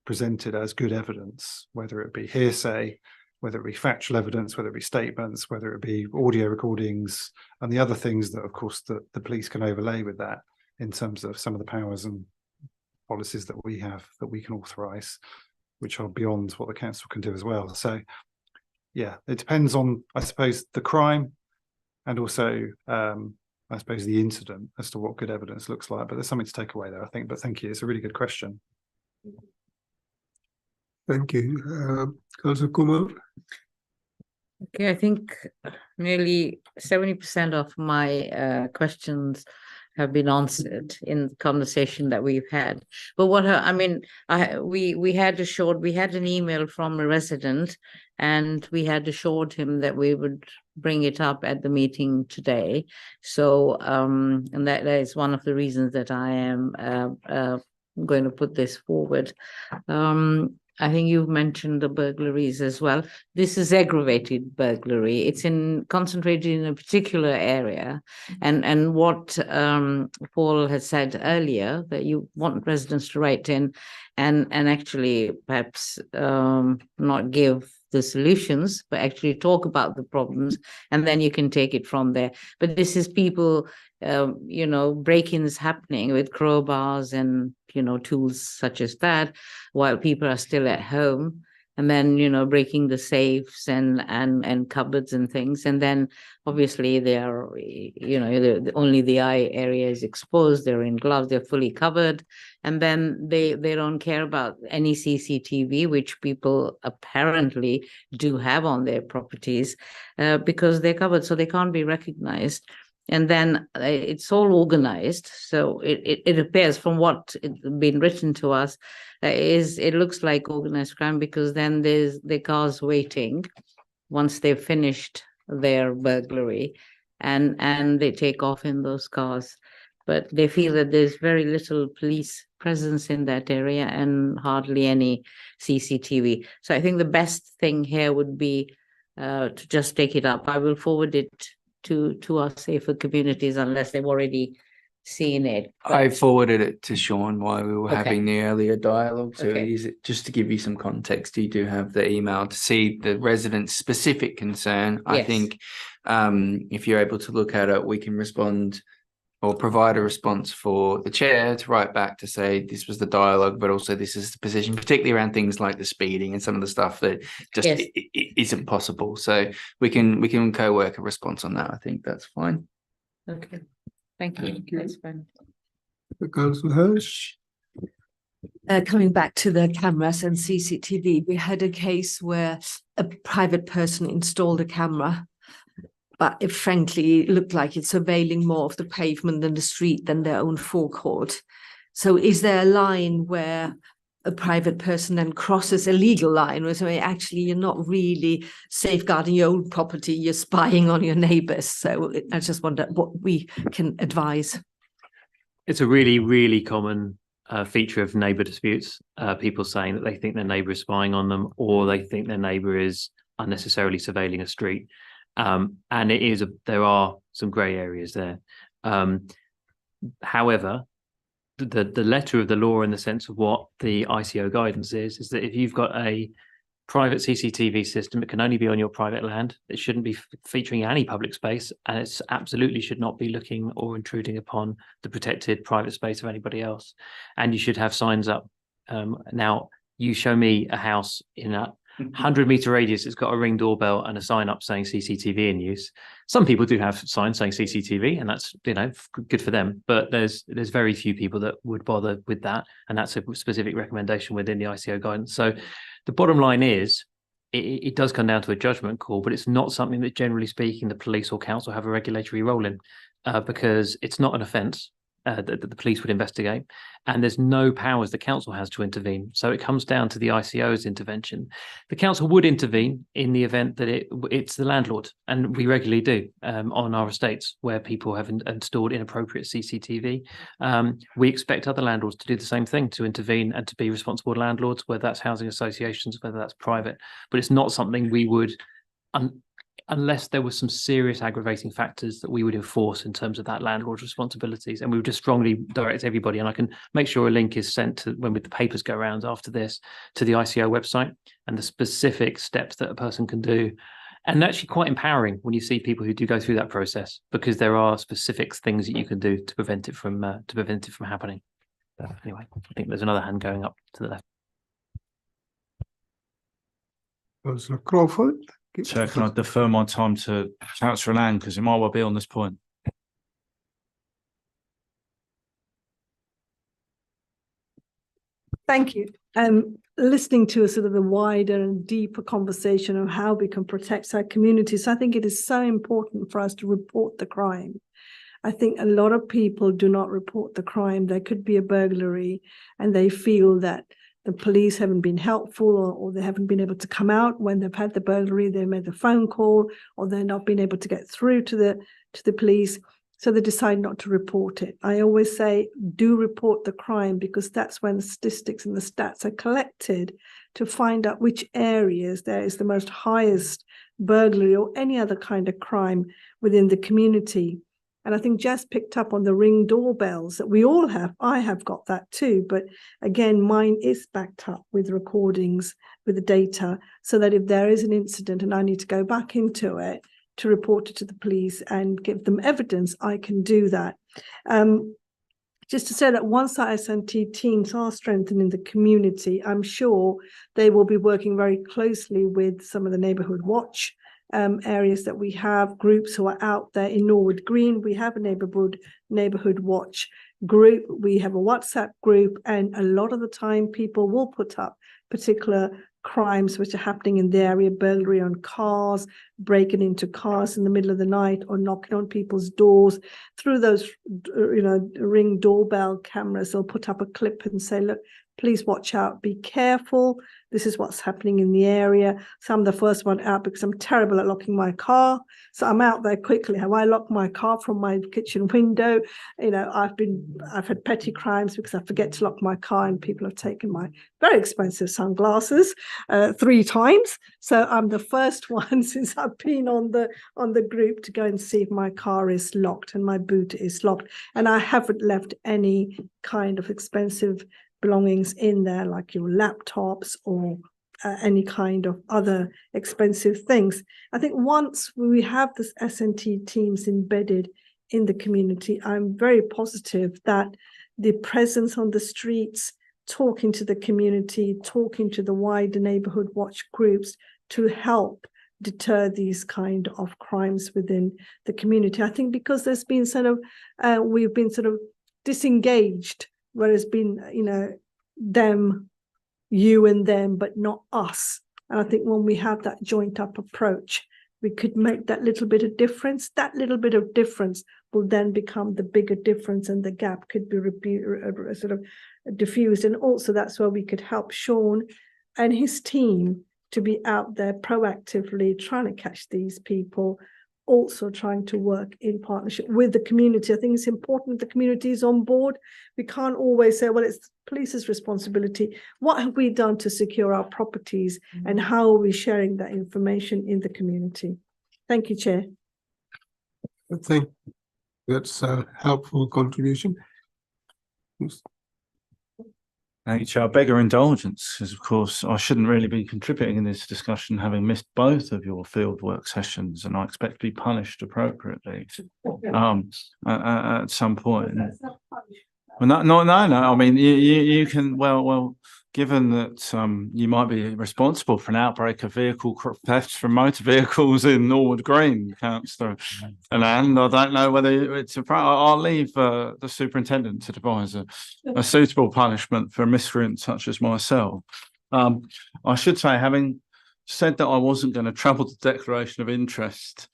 presented as good evidence, whether it be hearsay, whether it be factual evidence, whether it be statements, whether it be audio recordings, and the other things that, of course, the police can overlay with that in terms of some of the powers and policies that we have that we can authorise, which are beyond what the council can do as well. So, yeah, it depends on, I suppose, the crime and also, I suppose, the incident as to what good evidence looks like. But there's something to take away there, I think. But thank you. It's a really good question. Thank you. Councillor Kumar. Okay, I think nearly 70% of my questions have been answered in the conversation that we've had. But what I mean, we had an email from a resident, and we had assured him that we would bring it up at the meeting today. So, and that is one of the reasons that I am going to put this forward. I think you've mentioned the burglaries as well. This is aggravated burglary. It's concentrated in a particular area. And what Paul had said earlier, that you want residents to write in and actually perhaps not give the solutions, but actually talk about the problems, and then you can take it from there. But this is people, break-ins happening with crowbars and, tools such as that, while people are still at home, and then, breaking the safes and cupboards and things. And then obviously they are, only the eye area is exposed. They're in gloves, they're fully covered. And then they don't care about any CCTV, which people apparently do have on their properties, because they're covered, so they can't be recognized. And then it's all organized. So it appears from what it's been written to us, it looks like organized crime, because then there's the cars waiting once they've finished their burglary, and they take off in those cars. But they feel that there's very little police presence in that area and hardly any CCTV. So I think the best thing here would be to just take it up. I will forward it to our safer communities, unless they've already seen it. I forwarded it to Sean while we were Okay. having the earlier dialogue. So Okay. just to give you some context, you do have the email to see the resident's specific concern. I Yes. think if you're able to look at it, we can respond or provide a response for the chair to write back to say this was the dialogue, but also this is the position, particularly around things like the speeding and some of the stuff that just Yes. it isn't possible. So we can co-work a response on that. I think that's fine. Okay, thank you. Thank you. That's fine. Councillor Hirsch. Coming back to the cameras and CCTV, we had a case where a private person installed a camera, but it frankly looked like it's surveilling more of the pavement than the street than their own forecourt. So is there a line where a private person then crosses a legal line where actually you're not really safeguarding your own property, you're spying on your neighbors? So I just wonder what we can advise. It's a really, really common feature of neighbour disputes. People saying that they think their neighbour is spying on them, or they think their neighbour is unnecessarily surveilling a street. And there are some grey areas there. However, the letter of the law, in the sense of what the ICO guidance is that if you've got a private CCTV system, it can only be on your private land. It shouldn't be featuring any public space, and it absolutely should not be looking or intruding upon the protected private space of anybody else. And you should have signs up. Now, you show me a house in a 100-meter radius, it's got a Ring doorbell and a sign up saying CCTV in use. Some people do have signs saying CCTV, and that's, good for them. But there's very few people that would bother with that, and that's a specific recommendation within the ICO guidance. So the bottom line is, it does come down to a judgment call, but it's not something that, generally speaking, the police or council have a regulatory role in, because it's not an offence that the police would investigate, and there's no powers the council has to intervene. So it comes down to the ICO's intervention. The council would intervene in the event that it's the landlord, and we regularly do on our estates where people have installed inappropriate CCTV. We expect other landlords to do the same thing, to intervene and to be responsible landlords, whether that's housing associations, whether that's private. But it's not something we would, unless there were some serious aggravating factors, that we would enforce in terms of that landlord's responsibilities. And we would just strongly direct everybody, and I can make sure a link is sent to, when the papers go around after this, to the ICO website and the specific steps that a person can do. And actually quite empowering when you see people who do go through that process, because there are specific things that you can do to prevent it from happening. Anyway, I think there's another hand going up to the left. Councillor Crawford. So can I defer my time to Councillor Lang, because it might well be on this point. Thank you. Listening to a sort of a wider and deeper conversation of how we can protect our communities, I think it is so important for us to report the crime. I think a lot of people do not report the crime. There could be a burglary and they feel that the police haven't been helpful, or they haven't been able to come out when they've had the burglary. They made a phone call, or they're not been able to get through to the police. So they decide not to report it. I always say, do report the crime, because that's when the statistics and the stats are collected to find out which areas there is the most highest burglary or any other kind of crime within the community. And I think Jess picked up on the Ring doorbells that we all have. I have got that too. But again, mine is backed up with recordings, with the data, so that if there is an incident and I need to go back into it, to report it to the police and give them evidence, I can do that. Just to say that once our SNT teams are strengthened in the community, I'm sure they will be working very closely with some of the neighbourhood watch areas that we have, groups who are out there in Norwood Green. We have a neighbourhood watch group. We have a WhatsApp group, and a lot of the time people will put up particular crimes which are happening in the area, burglary on cars, breaking into cars in the middle of the night, or knocking on people's doors. Through those, Ring doorbell cameras, they'll put up a clip and say, look, please watch out, be careful. This is what's happening in the area. So I'm the first one out because I'm terrible at locking my car. So I'm out there quickly. Have I locked my car from my kitchen window? I've had petty crimes because I forget to lock my car, and people have taken my very expensive sunglasses 3 times. So I'm the first one since I've been on the group to go and see if my car is locked and my boot is locked. And I haven't left any kind of expensive belongings in there, like your laptops or any kind of other expensive things. I think once we have this SNT teams embedded in the community, I'm very positive that the presence on the streets, talking to the community, talking to the wider neighborhood watch groups to help deter these kind of crimes within the community. I think because there's been we've been sort of disengaged, where it's been, them, you and them, but not us. And I think when we have that joint up approach, we could make that little bit of difference. That little bit of difference will then become the bigger difference, and the gap could be sort of diffused. And also that's where we could help Sean and his team to be out there proactively trying to catch these people, also trying to work in partnership with the community. I think it's important the community is on board. We can't always say, well, it's police's responsibility. What have we done to secure our properties, and how are we sharing that information in the community? Thank you, Chair. I think that's a helpful contribution. Thank you, Chair. I beg your indulgence, because of course I shouldn't really be contributing in this discussion, having missed both of your field work sessions, and I expect to be punished appropriately at some point. Well, no. I mean, you can given that you might be responsible for an outbreak of vehicle thefts from motor vehicles in Norwood Green, Councillor, and I don't know whether it's I'll leave the superintendent to devise a suitable punishment for a miscreant such as myself. I should say, having said that I wasn't going to trouble the declaration of interest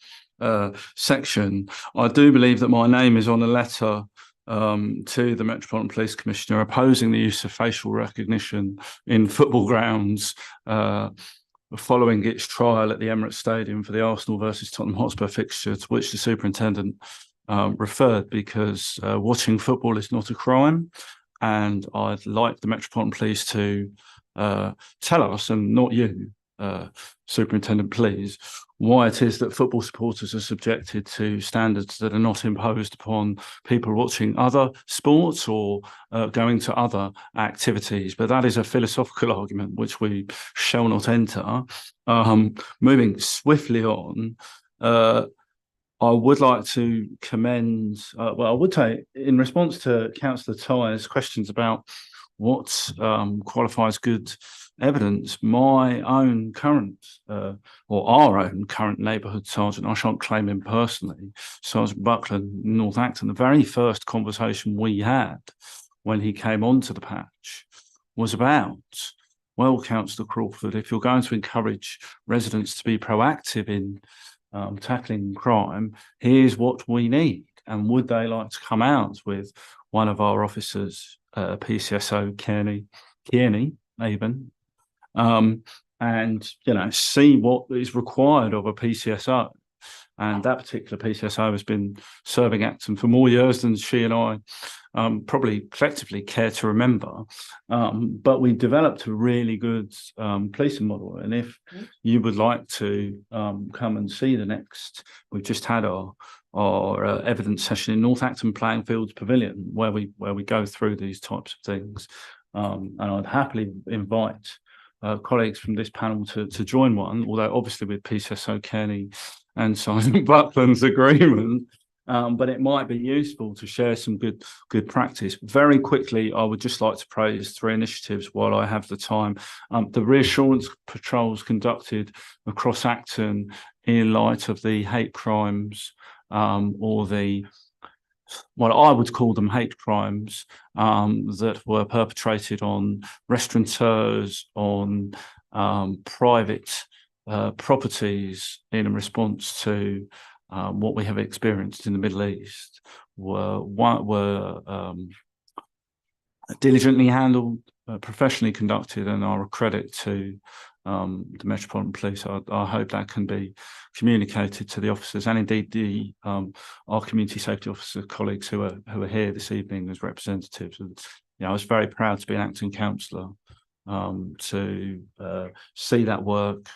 section, I do believe that my name is on a letter to the Metropolitan Police Commissioner opposing the use of facial recognition in football grounds following its trial at the Emirates Stadium for the Arsenal versus Tottenham Hotspur fixture, to which the superintendent referred, because watching football is not a crime, and I'd like the Metropolitan Police to tell us, and not you, Superintendent, please, why it is that football supporters are subjected to standards that are not imposed upon people watching other sports or going to other activities. But that is a philosophical argument which we shall not enter. Moving swiftly on, I would like to commend, I would say, in response to Councillor Tyer's questions about what qualifies good evidence, my own current or our own current neighbourhood sergeant, I shan't claim him personally, Sergeant Buckland, North Acton, the very first conversation we had when he came onto the patch was about, well, Councillor Crawford, if you're going to encourage residents to be proactive in tackling crime, here's what we need. And would they like to come out with one of our officers, PCSO Kearney even, and see what is required of a PCSO And that particular PCSO has been serving Acton for more years than she and I probably collectively care to remember. But we developed a really good policing model. And if you would like to come and see the next, we've just had our evidence session in North Acton Playing Fields Pavilion, where we go through these types of things. And I'd happily invite colleagues from this panel to join one, although obviously with PCSO Kenny and Simon Buckland's agreement. But it might be useful to share some good practice. Very quickly, I would just like to praise 3 initiatives while I have the time. The reassurance patrols conducted across Acton in light of the hate crimes or the, well, I would call them hate crimes that were perpetrated on restaurateurs, on private properties in response to what we have experienced in the Middle East were diligently handled, professionally conducted, and are a credit to the Metropolitan Police. I hope that can be communicated to the officers and indeed our community safety officer colleagues who are here this evening as representatives. And, you know, I was very proud to be an Acton councillor to see that work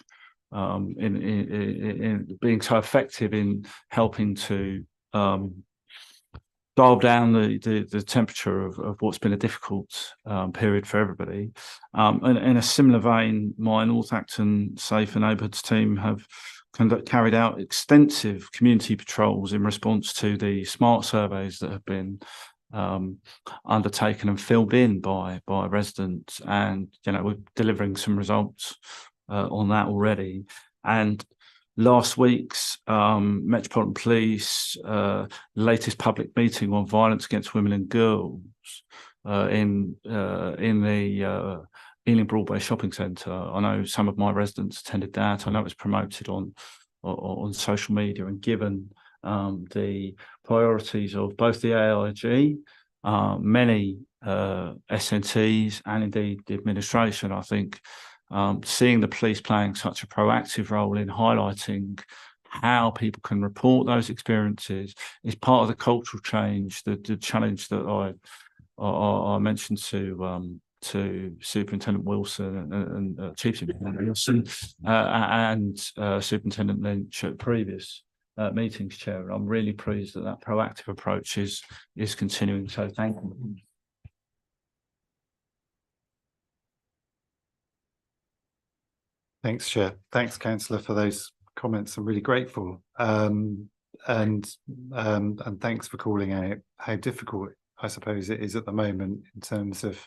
in being so effective in helping to dial down the temperature of what's been a difficult period for everybody. And in a similar vein, my North Acton Safe and Neighbourhoods team have carried out extensive community patrols in response to the smart surveys that have been undertaken and filled in by residents, and you know, we're delivering some results on that already. And last week's Metropolitan Police latest public meeting on violence against women and girls in the Ealing Broadway Shopping Centre. I know some of my residents attended that. I know it was promoted on social media, and given the priorities of both the AIG, many SNTs, and indeed the administration, I think seeing the police playing such a proactive role in highlighting how people can report those experiences is part of the cultural change, the challenge that I mentioned to Superintendent Wilson and Chief Superintendent Wilson and Superintendent Lynch at previous meetings, Chair. And I'm really pleased that that proactive approach is continuing. So thank you. Thanks, Chair. Thanks, Councillor, for those comments. I'm really grateful. And thanks for calling out how difficult, I suppose, it is at the moment in terms of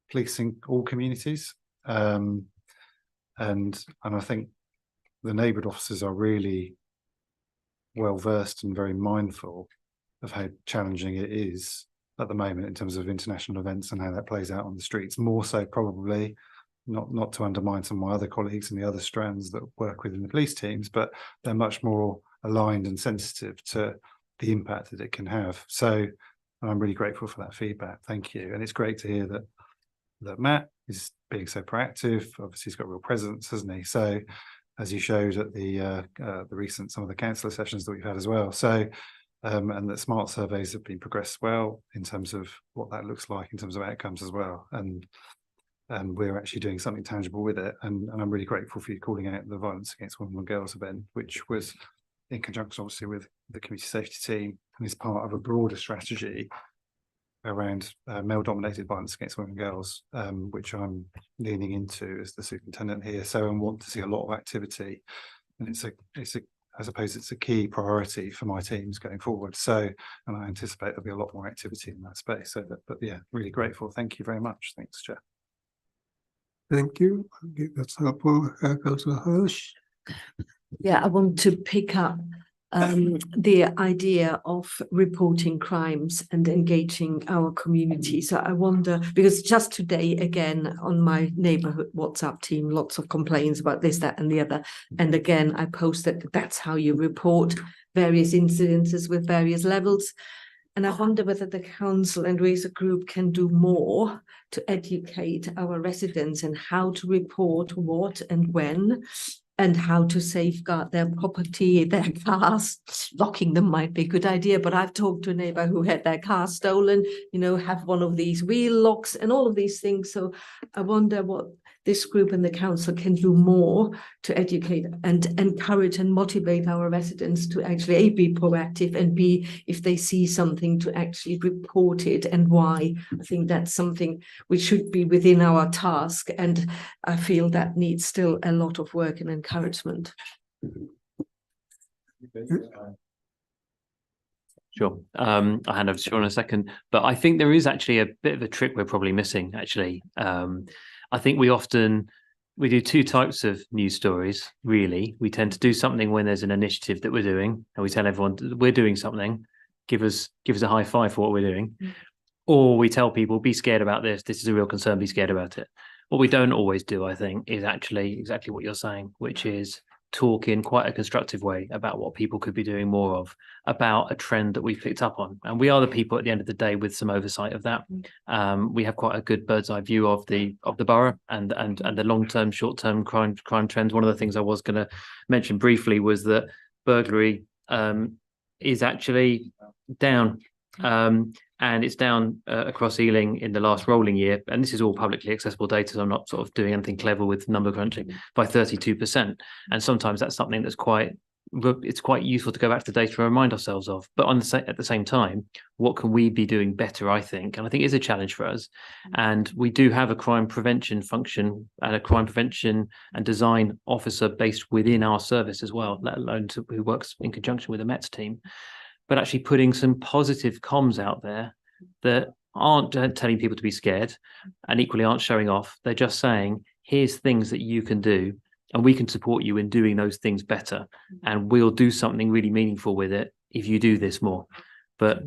policing all communities. And I think the neighbourhood officers are really well versed and very mindful of how challenging it is at the moment in terms of international events and how that plays out on the streets. More so probably, not to undermine some of my other colleagues in the other strands that work within the police teams, but they're much more aligned and sensitive to the impact that it can have. So I'm really grateful for that feedback. Thank you. And it's great to hear that Matt is being so proactive. Obviously, he's got real presence, hasn't he? So as you showed at the recent, some of the councillor sessions that we've had as well. So and that smart surveys have been progressed well in terms of what that looks like in terms of outcomes as well. And we're actually doing something tangible with it. And I'm really grateful for you calling out the Violence Against Women and Girls event, which was in conjunction, obviously, with the community safety team, and is part of a broader strategy around male-dominated violence against women and girls, which I'm leaning into as the superintendent here. So I want to see a lot of activity, and I suppose it's a key priority for my teams going forward. So, and I anticipate there'll be a lot more activity in that space. So, but yeah, really grateful. Thank you very much. Thanks, Chair. Thank you. That's helpful, Councillor Hirsch. Yeah, I want to pick up the idea of reporting crimes and engaging our community. So I wonder, because just today, again, on my neighborhood WhatsApp team, lots of complaints about this, that, and the other. And again, I posted that's how you report various incidences with various levels. And I wonder whether the council and we as a group can do more to educate our residents and how to report what and when. and how to safeguard their property, their cars. Locking them might be a good idea, but I've talked to a neighbor who had their car stolen, have one of these wheel locks and all of these things. So I wonder what this group and the council can do more to educate and encourage and motivate our residents to actually A, be proactive, and B, if they see something, to actually report it and why. I think that's something which should be within our task, and I feel that needs still a lot of work and encouragement. Sure. I'll hand over to Sean in a second, but I think there is actually a bit of a trick we're probably missing, actually. I think we do two types of news stories, really. We tend to do something when there's an initiative that we're doing, and we tell everyone we're doing something, give us a high five for what we're doing. Or we tell people, be scared about this is a real concern, be scared about it. What we don't always do, I think, is actually exactly what you're saying, which is talk in quite a constructive way about what people could be doing more of, about a trend that we've picked up on. And we are the people at the end of the day with some oversight of that. We have quite a good bird's eye view of the borough and the long-term, short-term crime trends. One of the things I was going to mention briefly was that burglary is actually down. And it's down across Ealing in the last rolling year, and this is all publicly accessible data, so I'm not sort of doing anything clever with number crunching, by 32%. And sometimes that's something that's quite useful to go back to the data and remind ourselves of. But at the same time, what can we be doing better, I think? And I think it is a challenge for us. And we do have a crime prevention function and a crime prevention and design officer based within our service as well, let alone who works in conjunction with the Met's team. But actually putting some positive comms out there that aren't telling people to be scared and equally aren't showing off. They're just saying, here's things that you can do, and we can support you in doing those things better. And we'll do something really meaningful with it if you do this more. But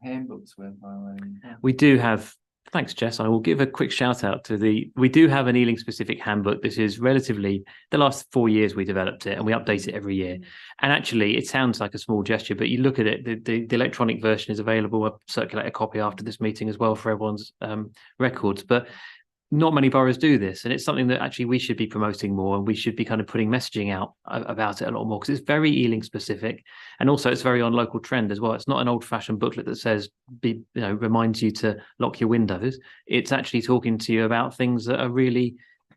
handbooks worth highlighting. We do have, thanks, Jess. I will give a quick shout out to we do have an Ealing specific handbook. This is relatively the last 4 years we developed it, and we update it every year. And actually it sounds like a small gesture, but you look at it, the electronic version is available. I'll circulate a copy after this meeting as well for everyone's records. But not many boroughs do this, and it's something that actually we should be promoting more, and we should be kind of putting messaging out about it a lot more, because it's very Ealing specific, and also it's very on local trend as well. It's not an old-fashioned booklet that says reminds you to lock your windows. It's actually talking to you about things that are really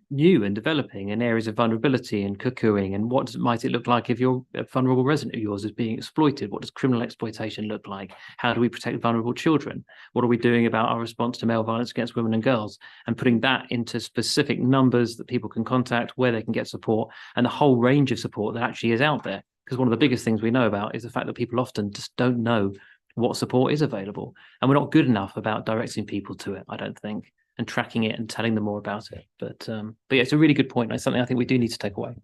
new and developing in areas of vulnerability and cuckooing, and what might it look like if a vulnerable resident of yours is being exploited? What does criminal exploitation look like? How do we protect vulnerable children? What are we doing about our response to male violence against women and girls? And putting that into specific numbers that people can contact, where they can get support, and the whole range of support that actually is out there. Because one of the biggest things we know about is the fact that people often just don't know what support is available, and we're not good enough about directing people to it, I don't think, and tracking it and telling them more about it. But yeah, it's a really good point. It's something I think we do need to take away.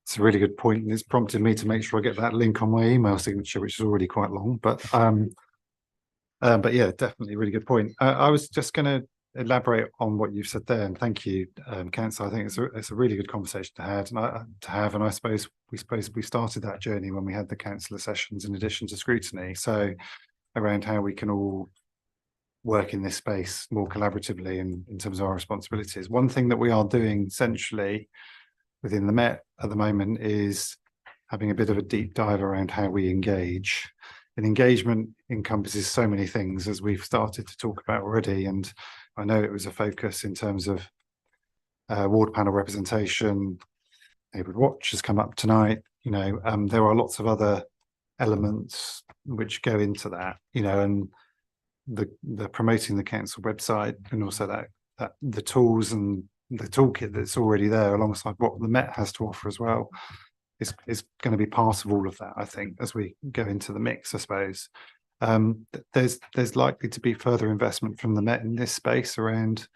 It's a really good point, and it's prompted me to make sure I get that link on my email signature, which is already quite long. But yeah, definitely a really good point. I was just going to elaborate on what you've said there, and thank you, Councillor. I think it's a really good conversation to have, and I suppose we started that journey when we had the councillor sessions in addition to scrutiny. So around how we can all work in this space more collaboratively in terms of our responsibilities. One thing that we are doing centrally within the Met at the moment is having a bit of a deep dive around how we engage. And engagement encompasses so many things, as we've started to talk about already. And I know it was a focus in terms of ward panel representation. Neighbourhood Watch has come up tonight. There are lots of other elements which go into that, and the promoting the council website, and also that the tools and the toolkit that's already there alongside what the Met has to offer as well is going to be part of all of that, I think, as we go into the mix, I suppose. There's likely to be further investment from the Met in this space around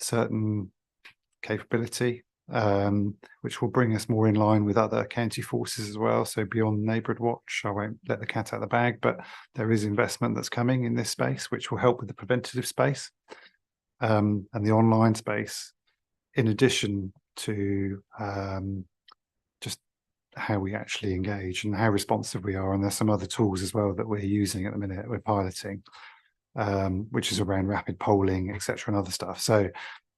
certain capability, which will bring us more in line with other county forces as well. So beyond Neighbourhood Watch, I won't let the cat out of the bag, but there is investment that's coming in this space, which will help with the preventative space and the online space, in addition to just how we actually engage and how responsive we are. And there's some other tools as well that we're using at the minute, we're piloting, which is around rapid polling, etc., and other stuff. So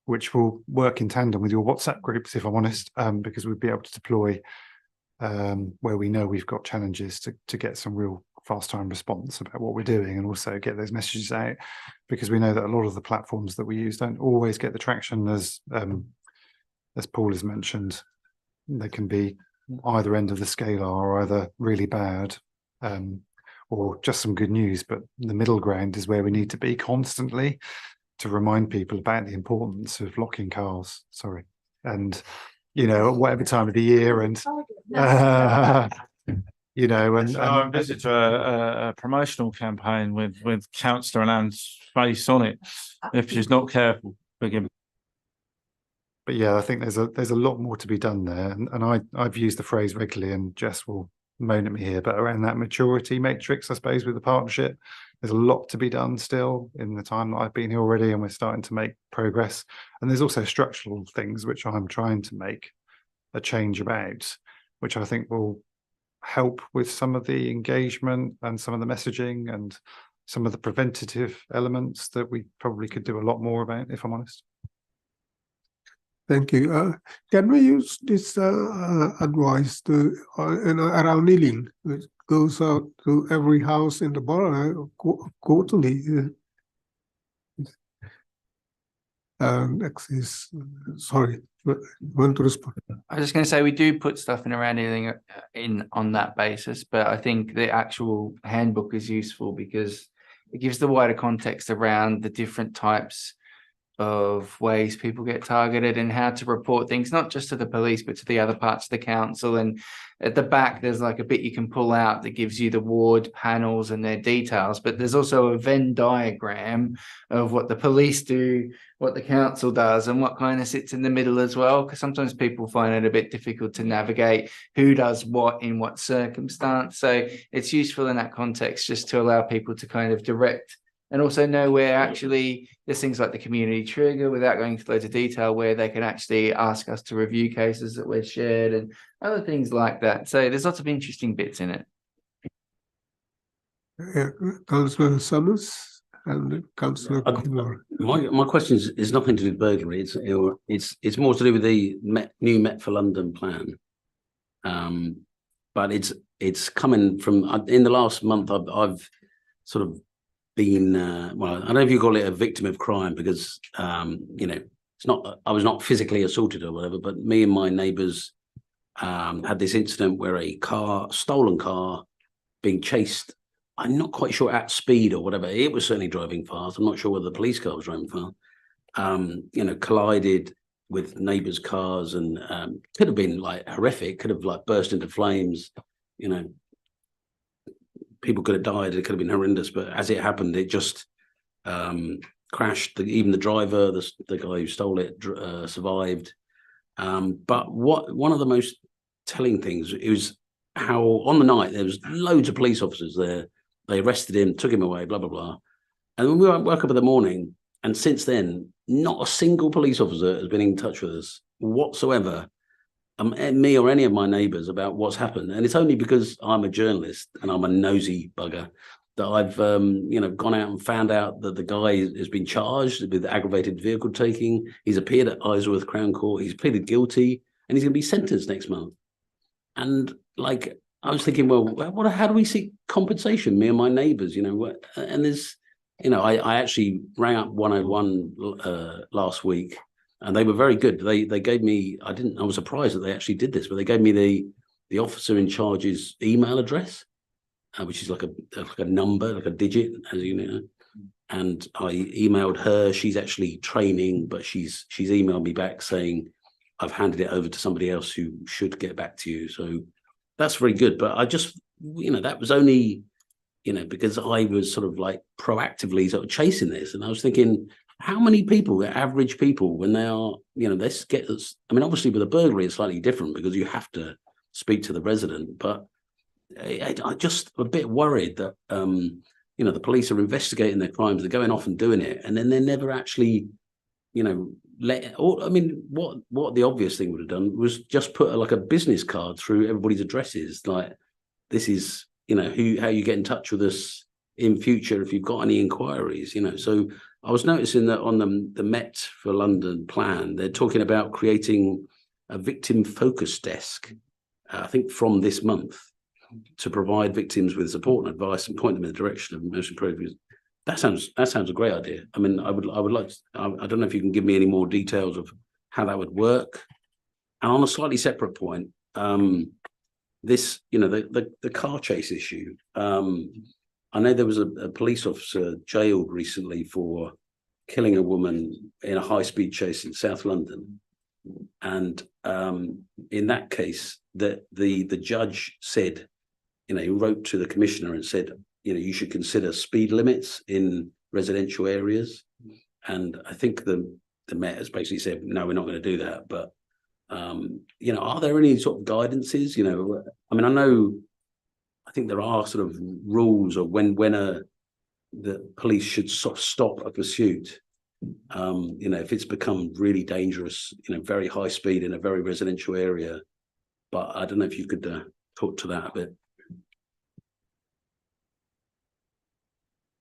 which will work in tandem with your WhatsApp groups, if I'm honest, because we'd be able to deploy where we know we've got challenges to get some real fast time response about what we're doing, and also get those messages out, because we know that a lot of the platforms that we use don't always get the traction as Paul has mentioned. They can be either end of the scale, or either really bad or just some good news, but the middle ground is where we need to be constantly to remind people about the importance of locking cars. Sorry. And, you know, at whatever time of the year, and you know, and I envisage a promotional campaign with Councillor Ann's face on it if she's not careful. Forgive me. But yeah, I think there's a lot more to be done there, and I've used the phrase regularly, and Jess will moan at me here, but around that maturity matrix, I suppose, with the partnership, there's a lot to be done still in the time that I've been here already, and we're starting to make progress. And there's also structural things which I'm trying to make a change about, which I think will help with some of the engagement and some of the messaging and some of the preventative elements that we probably could do a lot more about, if I'm honest. Thank you. Can we use this advice to around kneeling, which goes out to every house in the borough quarterly? Next is, sorry, want to respond? I was just going to say, we do put stuff in around anything in on that basis, but I think the actual handbook is useful because it gives the wider context around the different types of ways people get targeted and how to report things, not just to the police, but to the other parts of the council. And at the back, there's like a bit you can pull out that gives you the ward panels and their details, but there's also a Venn diagram of what the police do, what the council does, and what kind of sits in the middle as well, because sometimes people find it a bit difficult to navigate who does what in what circumstance. So it's useful in that context just to allow people to kind of direct and also know where actually there's things like the community trigger, without going into loads of detail, where they can actually ask us to review cases that we've shared and other things like that. So there's lots of interesting bits in it. Councillor Summers and Councillor my question is nothing to do with burglary. It's more to do with the new Met for London plan. But it's coming from, in the last month I've sort of been well, I don't know if you call it a victim of crime, because you know, it's not, I was not physically assaulted or whatever, but me and my neighbours had this incident where a stolen car being chased, I'm not quite sure at speed or whatever, it was certainly driving fast, I'm not sure whether the police car was driving fast, you know, collided with neighbours' cars, and could have been like horrific, could have like burst into flames, you know, people could have died, it could have been horrendous, but as it happened, it just crashed. Even the driver, the guy who stole it, survived. But one of the most telling things is how on the night there was loads of police officers there. They arrested him, took him away, blah, blah, blah. And when we woke up in the morning, and since then, not a single police officer has been in touch with us whatsoever, me or any of my neighbours, about what's happened. And it's only because I'm a journalist and I'm a nosy bugger that I've you know, gone out and found out that the guy has been charged with aggravated vehicle taking. He's appeared at Isleworth Crown Court, he's pleaded guilty, and he's going to be sentenced next month. And like, I was thinking, well, how do we seek compensation, me and my neighbours, you know? And there's, you know, I actually rang up 101 last week, and they were very good. They gave me, I was surprised that they actually did this, but they gave me the officer in charge's email address, which is like a number, like a digit, as you know. And I emailed her. She's actually training, but she's emailed me back saying, I've handed it over to somebody else who should get back to you. So that's very good. But I just, you know, that was only, you know, because I was sort of like proactively sort of chasing this. And I was thinking, how many people, average people, when they are, you know, this gets, I mean, obviously with a burglary, it's slightly different because you have to speak to the resident, but I just a bit worried that, you know, the police are investigating their crimes, they're going off and doing it, and then they're never actually, you know, I mean, what the obvious thing would have done was just put like a business card through everybody's addresses, like, this is, you know, how you get in touch with us in future if you've got any inquiries, you know. So I was noticing that on the Met for London plan, they're talking about creating a victim focus desk, I think from this month, to provide victims with support and advice and point them in the direction of most improved. That sounds a great idea. I mean, I would like to, I don't know if you can give me any more details of how that would work. And on a slightly separate point, this, you know, the car chase issue. I know there was a police officer jailed recently for killing a woman in a high-speed chase in South London. And in that case, the judge said, you know, he wrote to the commissioner and said, you know, you should consider speed limits in residential areas. And I think the Met has basically said, no, we're not going to do that. But, you know, are there any sort of guidances? You know, I mean, I think there are sort of rules of when the police should sort of stop a pursuit. You know, if it's become really dangerous, you know, very high speed in a very residential area. But I don't know if you could talk to that a bit.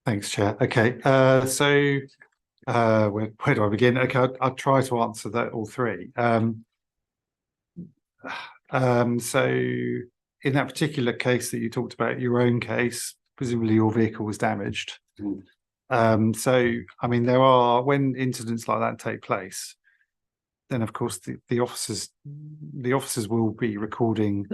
Thanks, Chair. Okay, so where do I begin? Okay, I'll try to answer that all three. So in that particular case that you talked about, your own case, presumably your vehicle was damaged. So, I mean, when incidents like that take place, then of course the officers will be recording,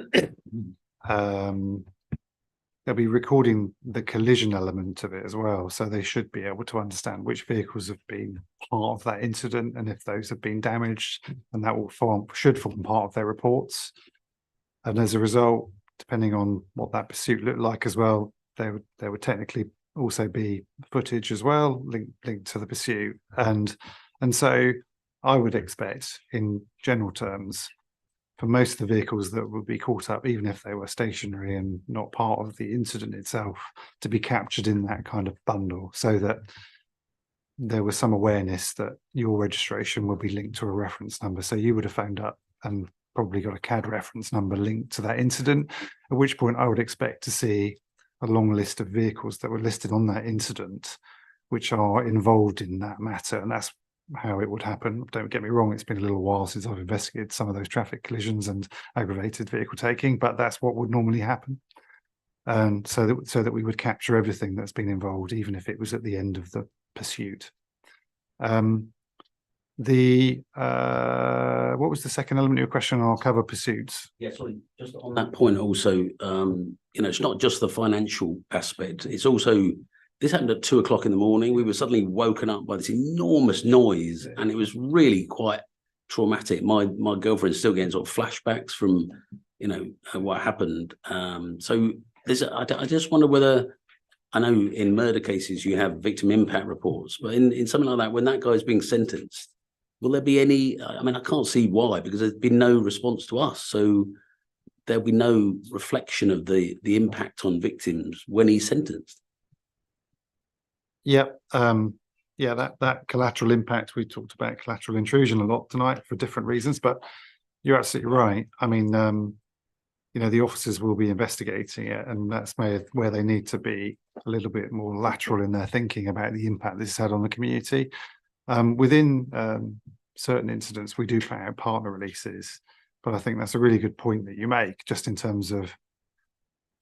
they'll be recording the collision element of it as well. So they should be able to understand which vehicles have been part of that incident and if those have been damaged, and that should form part of their reports. And as a result, depending on what that pursuit looked like as well, there would technically also be footage as well linked to the pursuit. And so I would expect, in general terms, for most of the vehicles that would be caught up, even if they were stationary and not part of the incident itself, to be captured in that kind of bundle, so that there was some awareness that your registration would be linked to a reference number. So you would have phoned up and probably got a CAD reference number linked to that incident, at which point I would expect to see a long list of vehicles that were listed on that incident, which are involved in that matter. And that's how it would happen. Don't get me wrong, it's been a little while since I've investigated some of those traffic collisions and aggravated vehicle taking, but that's what would normally happen. And so that we would capture everything that's been involved, even if it was at the end of the pursuit. What was the second element of your question? I'll cover pursuits. Yeah, sorry, just on that point also, you know, it's not just the financial aspect, it's also, this happened at 2 o'clock in the morning. We were suddenly woken up by this enormous noise, and it was really quite traumatic. My girlfriend's still getting sort of flashbacks from, you know, what happened. So I just wonder whether, I know in murder cases you have victim impact reports, but in something like that, when that guy's being sentenced, will there be any? I mean, I can't see why, because there's been no response to us. So there'll be no reflection of the impact on victims when he's sentenced. Yeah, that collateral impact, we talked about collateral intrusion a lot tonight for different reasons, but you're absolutely right. I mean, you know, the officers will be investigating it, and that's where they need to be a little bit more lateral in their thinking about the impact this has had on the community. Within certain incidents, we do put out partner releases, but I think that's a really good point that you make, just in terms of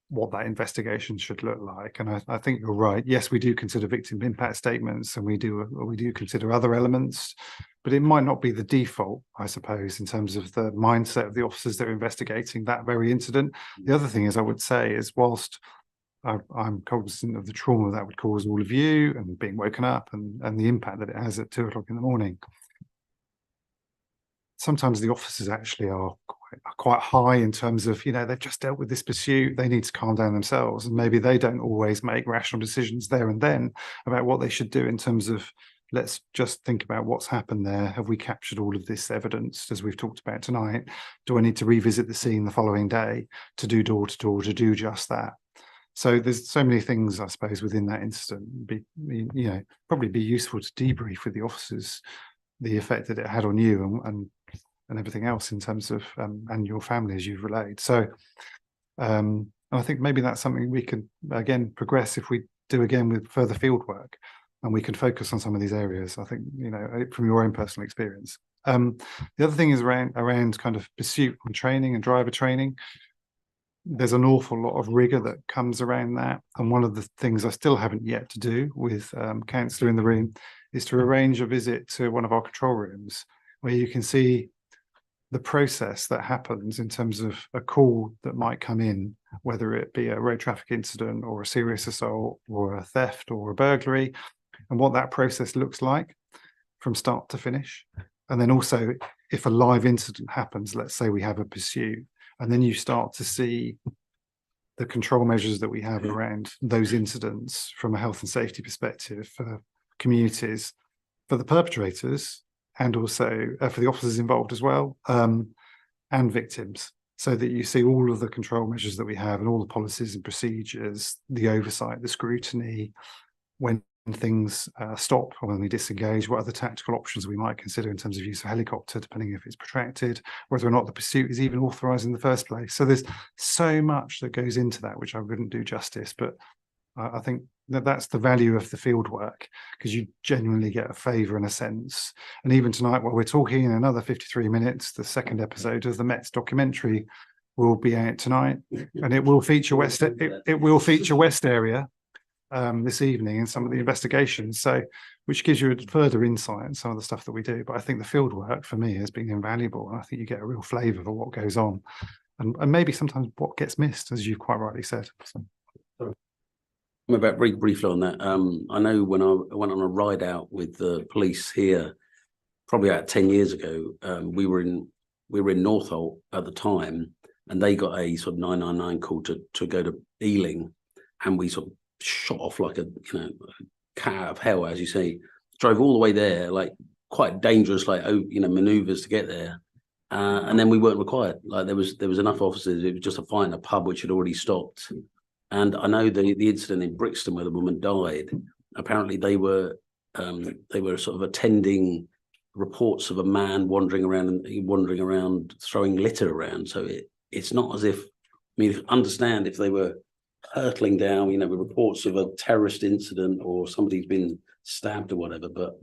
what that investigation should look like. And I think you're right. Yes, we do consider victim impact statements, and we do consider other elements, but it might not be the default, I suppose, in terms of the mindset of the officers that are investigating that very incident. The other thing is, I would say, is whilst I'm cognizant of the trauma that would cause all of you and being woken up and the impact that it has at 2 o'clock in the morning, sometimes the officers actually are quite high in terms of, you know, they've just dealt with this pursuit, they need to calm down themselves, and maybe they don't always make rational decisions there and then about what they should do in terms of, let's just think about what's happened there. Have we captured all of this evidence as we've talked about tonight? Do I need to revisit the scene the following day to do door-to-door, to do just that? So there's so many things, I suppose, within that incident, you know, probably be useful to debrief with the officers the effect that it had on you and everything else in terms of and your family, as you've relayed. So and I think maybe that's something we could again progress if we do again with further field work. and we can focus on some of these areas. I think, you know, from your own personal experience. The other thing is around kind of pursuit and training and driver training. There's an awful lot of rigor that comes around that. And one of the things I still haven't yet to do with counsellor in the room is to arrange a visit to one of our control rooms where you can see the process that happens in terms of a call that might come in, whether it be a road traffic incident or a serious assault or a theft or a burglary, and what that process looks like from start to finish. And then also, if a live incident happens, let's say we have a pursuit, and then you start to see the control measures that we have around those incidents from a health and safety perspective for communities, for the perpetrators, and also for the officers involved as well, and victims, so that you see all of the control measures that we have and all the policies and procedures, the oversight, the scrutiny, when things stop or when we disengage, what other tactical options we might consider in terms of use of helicopter, depending if it's protracted, whether or not the pursuit is even authorised in the first place. So there's so much that goes into that, which I wouldn't do justice, but I think that's the value of the field work, because you genuinely get a flavour and a sense. And even tonight, while we're talking, in another 53 minutes, the second episode of the Met's documentary will be out tonight, and it will feature West. It will feature West area this evening in some of the investigations, so which gives you a further insight in some of the stuff that we do. But I think the field work for me has been invaluable, and I think you get a real flavour for what goes on, and maybe sometimes what gets missed, as you quite rightly said. So. About very briefly on that. I know when I went on a ride out with the police here, probably about 10 years ago, we were in Northolt at the time, and they got a sort of 999 call to go to Ealing, and we sort of shot off like a cat out of hell, as you say. Drove all the way there, like quite dangerous, like manoeuvres to get there, and then we weren't required. Like there was enough officers. It was just a fight in a pub which had already stopped. And I know the incident in Brixton where the woman died. Apparently, they were sort of attending reports of a man wandering around throwing litter around. So it's not as if, I mean, understand if they were hurtling down, with reports of a terrorist incident or somebody's been stabbed or whatever. But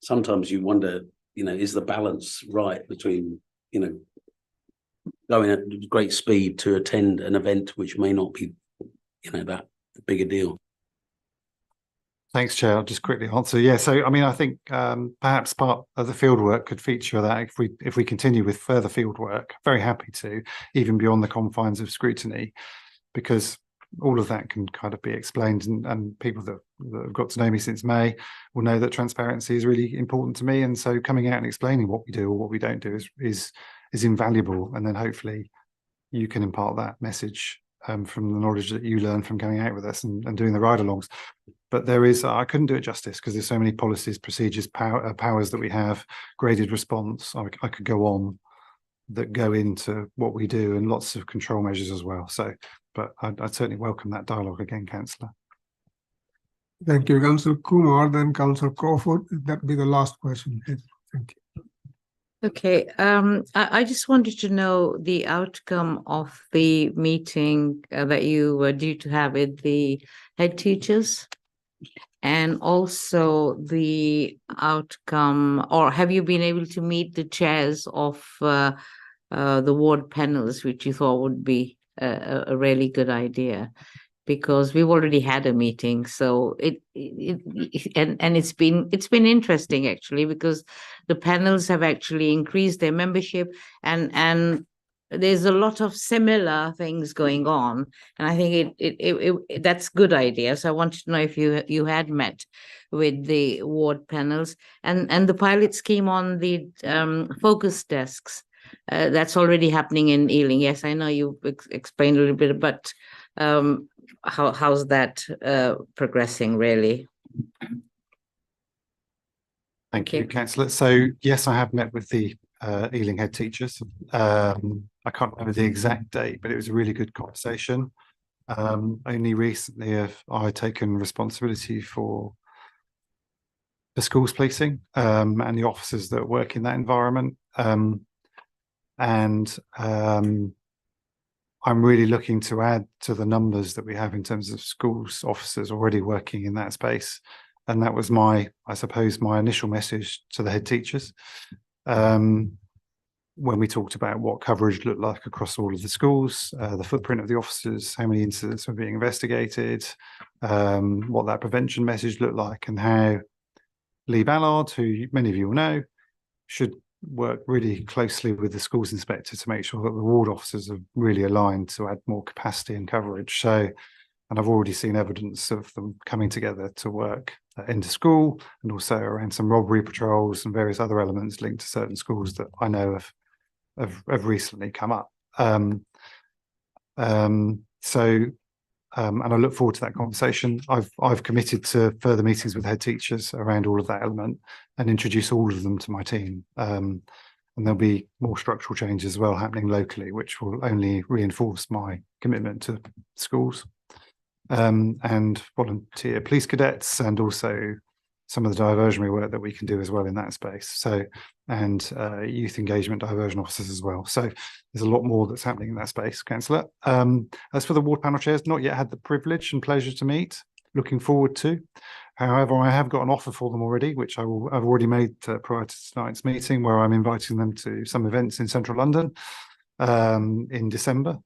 sometimes you wonder, is the balance right between, going at great speed to attend an event which may not be that big a deal. Thanks, Chair. I'll just quickly answer. Yeah, so I mean, I think perhaps part of the field work could feature that if we continue with further field work. Very happy to, even beyond the confines of scrutiny, because all of that can kind of be explained, and people that have got to know me since May will know that transparency is really important to me, and so coming out and explaining what we do or what we don't do is invaluable, and then hopefully you can impart that message from the knowledge that you learn from going out with us and doing the ride-alongs. But there is, I couldn't do it justice because there's so many policies, procedures, powers that we have, graded response. I could go on that go into what we do, and lots of control measures as well. So, but I'd certainly welcome that dialogue again, Councillor. Thank you, Councillor Kumar. Then Councillor Crawford. That'd be the last question. Thank you. Okay, I just wanted to know the outcome of the meeting that you were due to have with the head teachers, and also the outcome, or have you been able to meet the chairs of the ward panels, which you thought would be a really good idea? Because we've already had a meeting, so it's been interesting actually, because the panels have actually increased their membership, and there's a lot of similar things going on, and I think that's good idea. So I wanted to know if you had met with the ward panels, and the pilot scheme on the focus desks. That's already happening in Ealing. Yes, I know you explained a little bit, but how's that progressing really? Thank you, Councillor. So yes, I have met with the Ealing head teachers. I can't remember the exact date, but it was a really good conversation. Only recently have I taken responsibility for the schools policing and the officers that work in that environment. I'm really looking to add to the numbers that we have in terms of schools officers already working in that space. And that was I suppose, my initial message to the head teachers. When we talked about what coverage looked like across all of the schools, the footprint of the officers, how many incidents were being investigated, what that prevention message looked like, and how Lee Ballard, who many of you will know, should work really closely with the schools inspector to make sure that the ward officers are really aligned to add more capacity and coverage. So, and I've already seen evidence of them coming together to work into school, and also around some robbery patrols and various other elements linked to certain schools that I know have recently come up. And I look forward to that conversation. I've committed to further meetings with head teachers around all of that element and introduce all of them to my team. And there'll be more structural changes as well happening locally, which will only reinforce my commitment to schools. And volunteer police cadets, and also some of the diversionary work that we can do as well in that space. So, and youth engagement diversion officers as well. So there's a lot more that's happening in that space, Councillor. As for the ward panel chairs, not yet had the privilege and pleasure to meet. Looking forward to. However, I have got an offer for them already, which I've already made prior to tonight's meeting, where I'm inviting them to some events in central London in December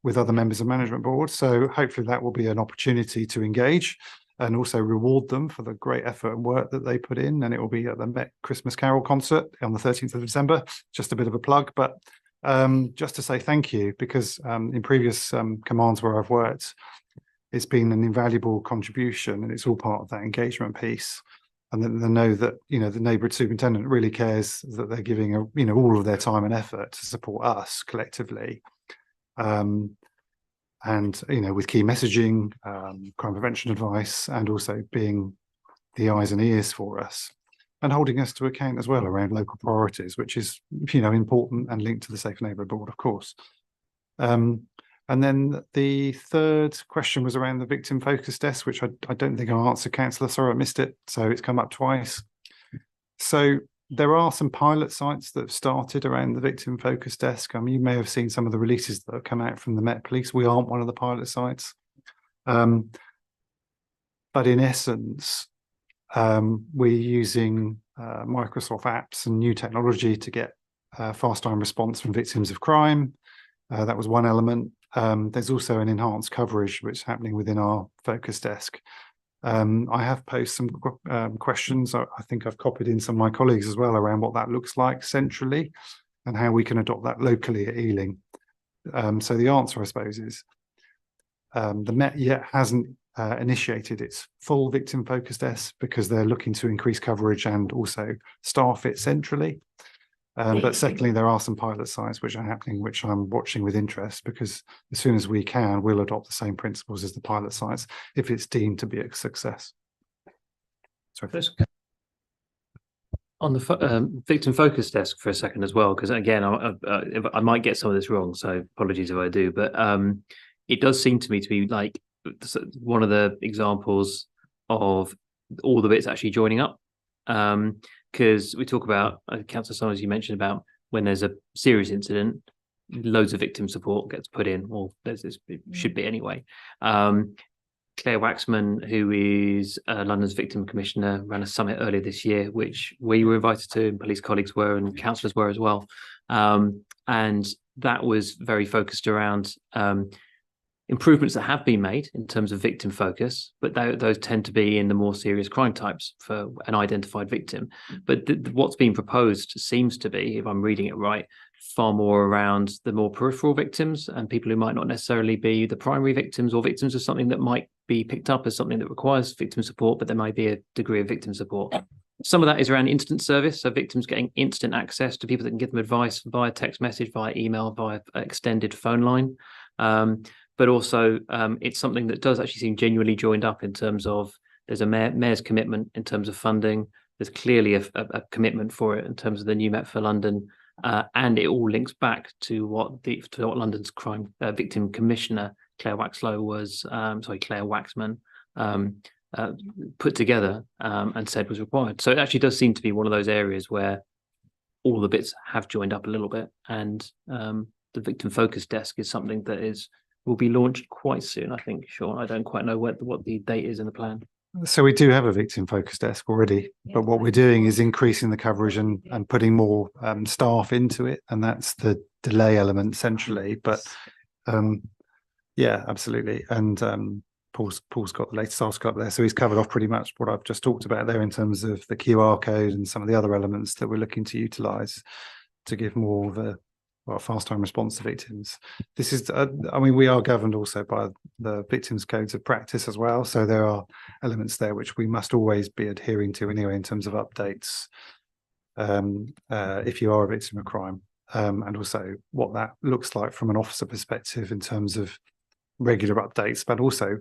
with other members of management board. So hopefully that will be an opportunity to engage and also reward them for the great effort and work that they put in. And it will be at the Met Christmas Carol concert on the 13th of December. Just a bit of a plug, but just to say thank you, because in previous commands where I've worked, it's been an invaluable contribution, and it's all part of that engagement piece. And then they know that, you know, the neighbourhood superintendent really cares that they're giving, you know, all of their time and effort to support us collectively. And, you know, with key messaging, crime prevention advice, and also being the eyes and ears for us, and holding us to account as well around local priorities, which is, you know, important and linked to the Safe Neighbourhood Board, of course. And then the third question was around the victim focus desk, which I don't think I answered, Councillor. Sorry, I missed it. So it's come up twice. So there are some pilot sites that have started around the victim focus desk. You may have seen some of the releases that have come out from the Met Police. We aren't one of the pilot sites. But in essence, we're using Microsoft apps and new technology to get fast time response from victims of crime. That was one element. There's also an enhanced coverage which is happening within our focus desk. I have posed some questions. I think I've copied in some of my colleagues as well around what that looks like centrally and how we can adopt that locally at Ealing. So the answer, I suppose, is the Met yet hasn't initiated its full victim focus desk because they're looking to increase coverage and also staff it centrally. But secondly, there are some pilot sites which are happening, which I'm watching with interest, because as soon as we can, we'll adopt the same principles as the pilot sites if it's deemed to be a success. Sorry. On the victim focus desk for a second as well, because again, I might get some of this wrong, so apologies if I do, but it does seem to me to be like one of the examples of all the bits actually joining up. Because we talk about, Councillor Summers, you mentioned about when there's a serious incident, loads of victim support gets put in, or it should be anyway. Claire Waxman, who is London's Victim Commissioner, ran a summit earlier this year, which we were invited to, and police colleagues were, and councillors were as well. And that was very focused around improvements that have been made in terms of victim focus, but those tend to be in the more serious crime types for an identified victim. But what's being proposed seems to be, if I'm reading it right, far more around the more peripheral victims and people who might not necessarily be the primary victims, or victims of something that might be picked up as something that requires victim support, but there might be a degree of victim support. Some of that is around instant service, so victims getting instant access to people that can give them advice via text message, via email, via extended phone line. But also it's something that does actually seem genuinely joined up in terms of there's a mayor's commitment in terms of funding. There's clearly a commitment for it in terms of the new Met for London, and it all links back to what London's crime victim commissioner Claire Waxman put together and said was required. So it actually does seem to be one of those areas where all the bits have joined up a little bit, and the victim focus desk is something that will be launched quite soon, I think. Sean, I don't quite know what the date is in the plan. So we do have a victim focused desk already, but what we're doing is increasing the coverage and putting more staff into it, and that's the delay element centrally. But yeah, absolutely. And Paul's got the latest article up there, so he's covered off pretty much what I've just talked about there in terms of the QR code and some of the other elements that we're looking to utilise to give more of a fast time response to victims. This is, I mean, we are governed also by the victims' codes of practice as well. So there are elements there which we must always be adhering to anyway in terms of updates if you are a victim of crime, and also what that looks like from an officer perspective in terms of regular updates, but also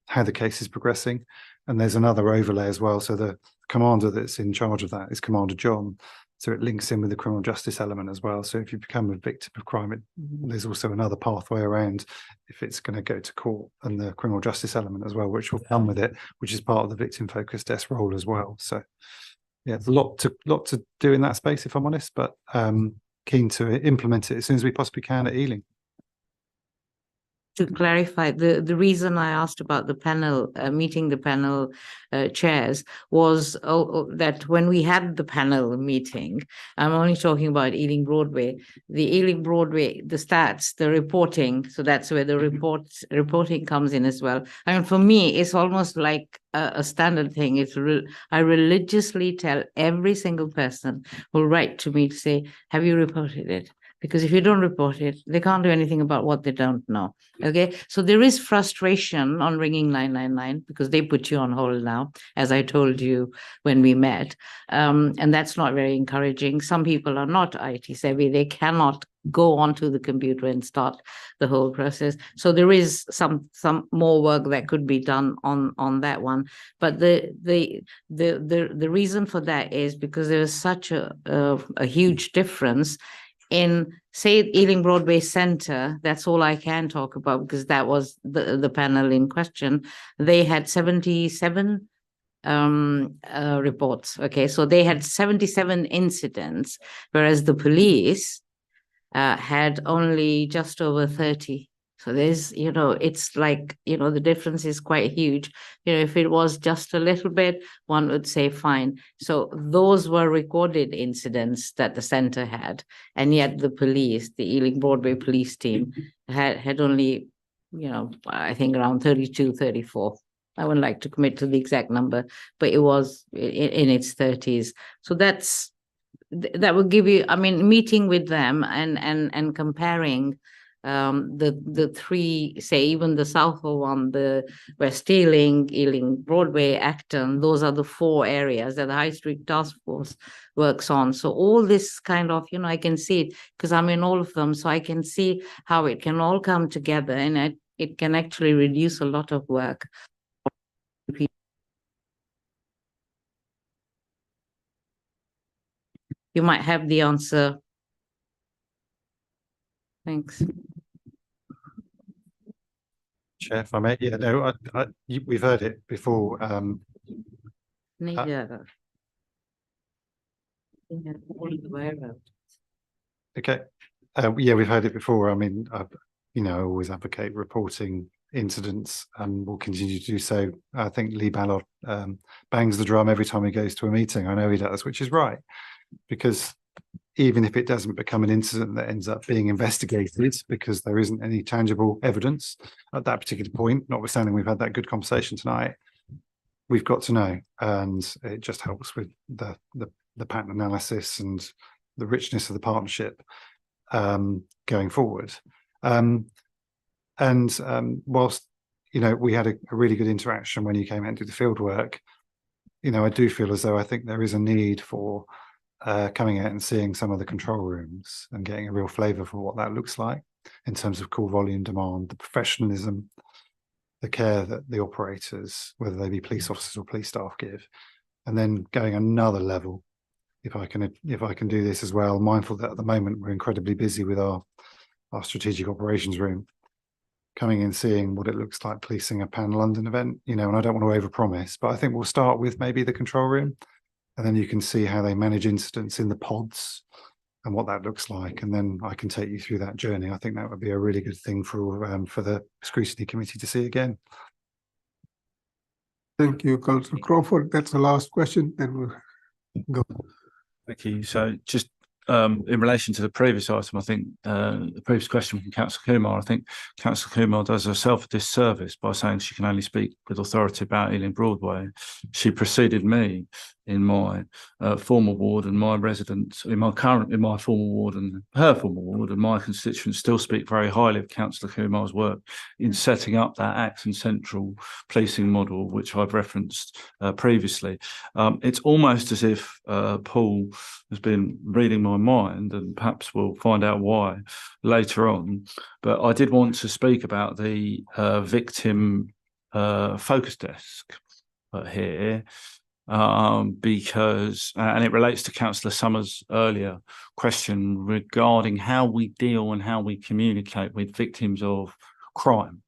how the case is progressing. And there's another overlay as well. So the commander that's in charge of that is Commander John. So it links in with the criminal justice element as well. So if you become a victim of crime, there's also another pathway around if it's going to go to court, and the criminal justice element as well, which will come with it, which is part of the victim focused desk role as well. So yeah, there's a lot to do in that space, if I'm honest, but keen to implement it as soon as we possibly can at Ealing. To clarify, the reason I asked about the panel, meeting the panel chairs was that when we had the panel meeting, I'm only talking about Ealing Broadway, the Ealing Broadway, the stats, the reporting, so that's where the reporting comes in as well. I mean, for me, it's almost like a standard thing. I religiously tell every single person who'll write to me to say, have you reported it? Because if you don't report it, they can't do anything about what they don't know. Okay, so there is frustration on ringing 999 because they put you on hold now, as I told you when we met. And that's not very encouraging. Some people are not IT savvy. They cannot go onto the computer and start the whole process. So there is some more work that could be done on that one. But the reason for that is because there is such a huge difference in, say, Ealing Broadway Centre. That's all I can talk about because that was the panel in question. They had 77 reports. Okay, so they had 77 incidents, whereas the police had only just over 30. So there's, it's like, the difference is quite huge. If it was just a little bit, one would say fine. So those were recorded incidents that the center had. And yet the police, the Ealing Broadway police team had only, I think around 32, 34. I wouldn't like to commit to the exact number, but it was in its 30s. So that will give you, meeting with them and comparing the three, say even the Southall one, the West Ealing, Broadway, Acton, those are the 4 areas that the High Street Task Force works on. So all this kind of, I can see it because I'm in all of them, so I can see how it can all come together, and it can actually reduce a lot of work. You might have the answer. Thanks. Chair, if I may, yeah, no, we've heard it before. Neither. All the way around. Okay, yeah, we've heard it before. I always advocate reporting incidents and will continue to do so. I think Lee Ballard bangs the drum every time he goes to a meeting. I know he does, which is right, because even if it doesn't become an incident that ends up being investigated because there isn't any tangible evidence at that particular point, notwithstanding we've had that good conversation tonight, we've got to know, and it just helps with the pattern analysis and the richness of the partnership going forward. Whilst we had a really good interaction when you came out and did the field work, I do feel as though I think there is a need for coming out and seeing some of the control rooms and getting a real flavour for what that looks like in terms of call volume demand, the professionalism, the care that the operators, whether they be police officers or police staff, give, and then going another level. If I can do this as well, mindful that at the moment we're incredibly busy with our strategic operations room, coming in, seeing what it looks like policing a Pan London event, and I don't want to overpromise, but I think we'll start with maybe the control room, and then you can see how they manage incidents in the pods and what that looks like, and then I can take you through that journey. I think that would be a really good thing for the Scrutiny Committee to see again. Thank you, Councillor Crawford. That's the last question, then we'll go. Thank you. So just in relation to the previous item, I think the previous question from Councillor Kumar, I think Councillor Kumar does herself a disservice by saying she can only speak with authority about Ealing Broadway. She preceded me in my former ward, and my residents in my former ward and her former ward, and my constituents still speak very highly of Councillor Kumar's work in setting up that Acton Central policing model, which I've referenced previously. It's almost as if Paul has been reading my mind, and perhaps we'll find out why later on. But I did want to speak about the victim focus desk here. Because and it relates to Councillor Summers' earlier question regarding how we deal and how we communicate with victims of crime,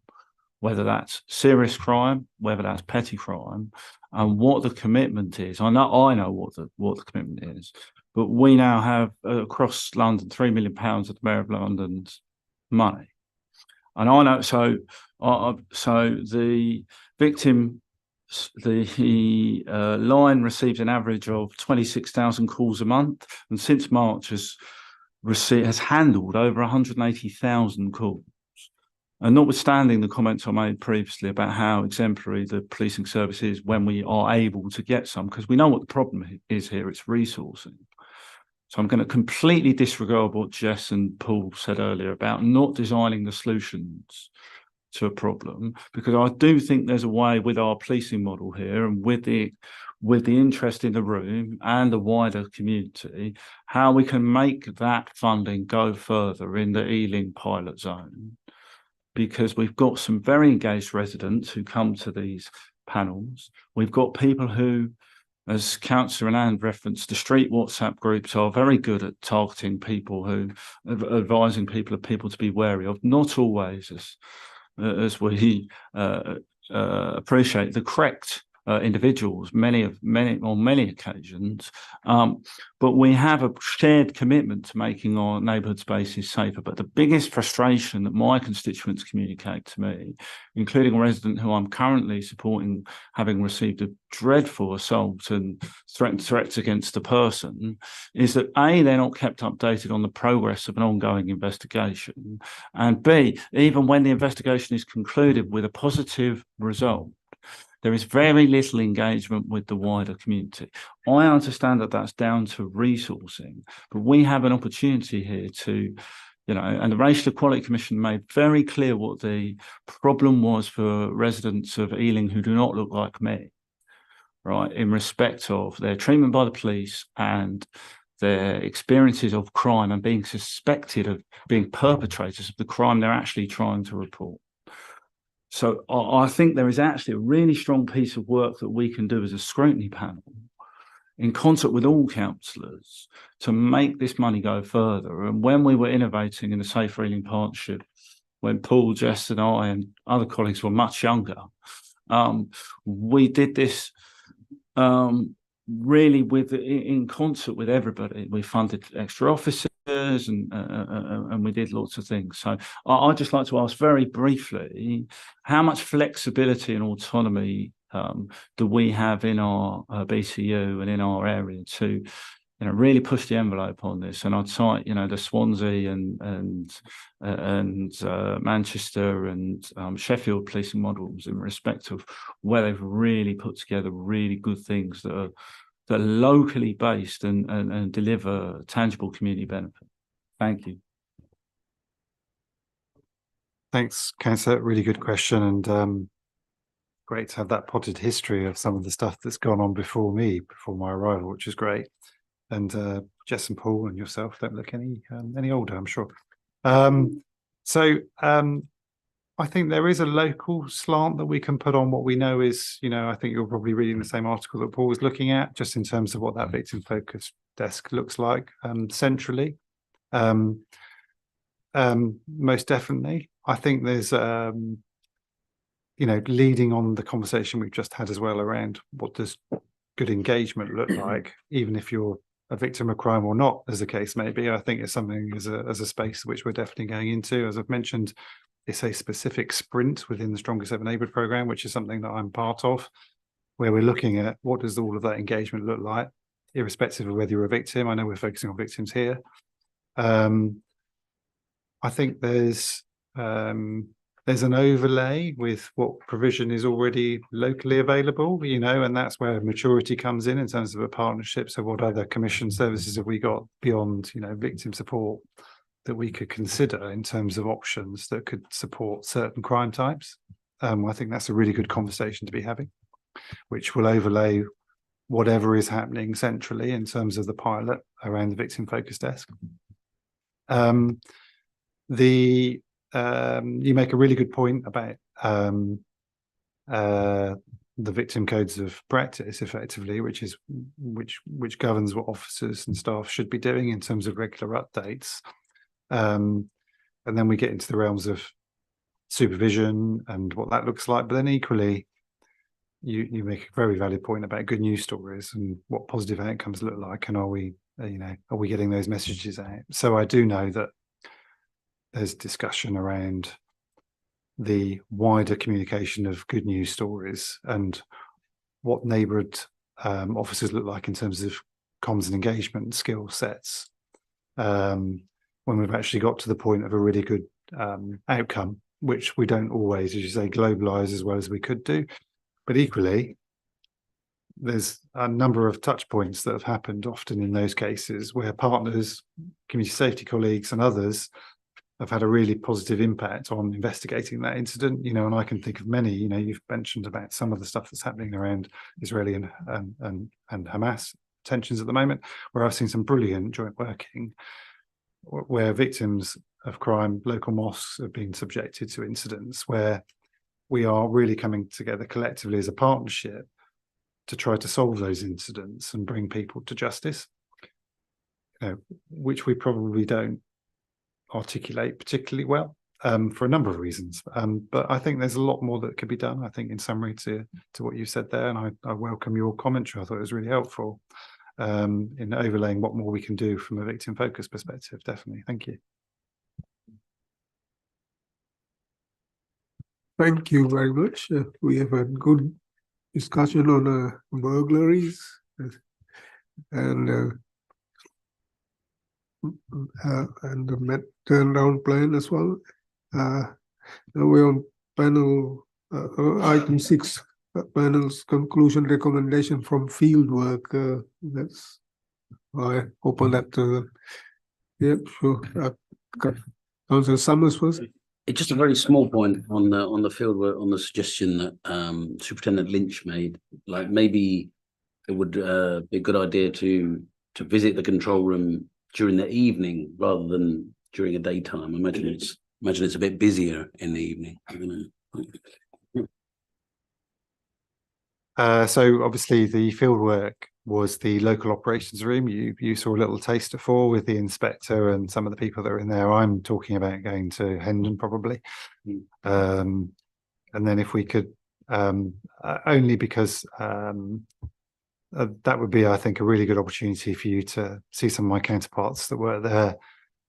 whether that's serious crime, whether that's petty crime, and what the commitment is. I know what the commitment is, but we now have across London £3 million of the Mayor of London's money, and I know so the victim. The line receives an average of 26,000 calls a month, and since March has handled over 180,000 calls. And notwithstanding the comments I made previously about how exemplary the policing service is when we are able to get some, because we know what the problem is here, it's resourcing. So I'm going to completely disregard what Jess and Paul said earlier about not designing the solutions to a problem, because I do think there's a way with our policing model here and with the interest in the room and the wider community, how we can make that funding go further in the Ealing pilot zone, because we've got some very engaged residents who come to these panels. We've got people who, as Councillor Anand referenced, the street WhatsApp groups are very good at targeting people, who advising people of people to be wary of, not always as we appreciate the correct individuals, on many occasions, but we have a shared commitment to making our neighbourhood spaces safer. But the biggest frustration that my constituents communicate to me, including a resident who I'm currently supporting, having received a dreadful assault and threats against a person, is that A, they're not kept updated on the progress of an ongoing investigation, and B, even when the investigation is concluded with a positive result, there is very little engagement with the wider community. I understand that that's down to resourcing, but we have an opportunity here to, and the Racial Equality Commission made very clear what the problem was for residents of Ealing who do not look like me, right, in respect of their treatment by the police and their experiences of crime and being suspected of being perpetrators of the crime they're actually trying to report. So I think there is actually a really strong piece of work that we can do as a scrutiny panel in concert with all councillors to make this money go further. And when we were innovating in the Safer Ealing Partnership, when Paul, Jess and I and other colleagues were much younger, we did this really in concert with everybody. We funded extra officers and we did lots of things. So I'd just like to ask very briefly, how much flexibility and autonomy do we have in our BCU and in our area to really push the envelope on this? And I'd cite the Swansea and Manchester and Sheffield policing models in respect of where they've really put together really good things that are locally based and deliver tangible community benefit. Thank you. Thanks, Councillor. Really good question, and great to have that potted history of some of the stuff that's gone on before my arrival, which is great. And Jess and Paul and yourself don't look any older, I'm sure. I think there is a local slant that we can put on what we know is, I think you're probably reading the same article that Paul was looking at, just in terms of what that victim focus desk looks like centrally. Most definitely. I think there's, leading on the conversation we've just had as well around what does good engagement look like, even if you're a victim of crime or not, as the case may be. I think it's something as a space which we're definitely going into. As I've mentioned, it's a specific sprint within the Stronger 7 Neighbourhood programme, which is something that I'm part of. where we're looking at what does all of that engagement look like, irrespective of whether you're a victim. I know we're focusing on victims here. I think there's an overlay with what provision is already locally available, you know, and that's where maturity comes in terms of a partnership. So what other commission services have we got beyond, you know, victim support that we could consider in terms of options that could support certain crime types? I think that's a really good conversation to be having, which will overlay whatever is happening centrally in terms of the pilot around the victim focus desk. You make a really good point about the victim codes of practice, effectively, which governs what officers and staff should be doing in terms of regular updates. And then we get into the realms of supervision and what that looks like. But then equally, you make a very valid point about good news stories and what positive outcomes look like, and are we getting those messages out? So I do know that there's discussion around the wider communication of good news stories and what neighbourhood officers look like in terms of comms and engagement skill sets. When we've actually got to the point of a really good outcome, which we don't always, as you say, globalise as well as we could do. But equally, there's a number of touch points that have happened often in those cases where partners, community safety colleagues and others have had a really positive impact on investigating that incident, you know, and I can think of many. You know, you've mentioned about some of the stuff that's happening around Israeli and Hamas tensions at the moment, where I've seen some brilliant joint working where victims of crime, local mosques have been subjected to incidents where we are really coming together collectively as a partnership to try to solve those incidents and bring people to justice, you know, which we probably don't articulate particularly well for a number of reasons. But I think there's a lot more that could be done, I think, in summary to what you said there. And I welcome your commentary. I thought it was really helpful in overlaying what more we can do from a victim focus perspective. Definitely. Thank you. Thank you very much. We have a good discussion on burglaries and the turnaround plan as well. Now we're on panel item 6, panel's conclusion recommendation from field work. That's I open that to sure. Councillor Summers first. It's just a very small point on the field work, on the suggestion that Superintendent Lynch made. Like maybe it would be a good idea to visit the control room during the evening rather than during a daytime. I imagine it's a bit busier in the evening. So obviously the field work was the local operations room. You saw a little taster for with the inspector and some of the people that are in there. I'm talking about going to Hendon probably. And then if we could, only because that would be, I think, a really good opportunity for you to see some of my counterparts that were there,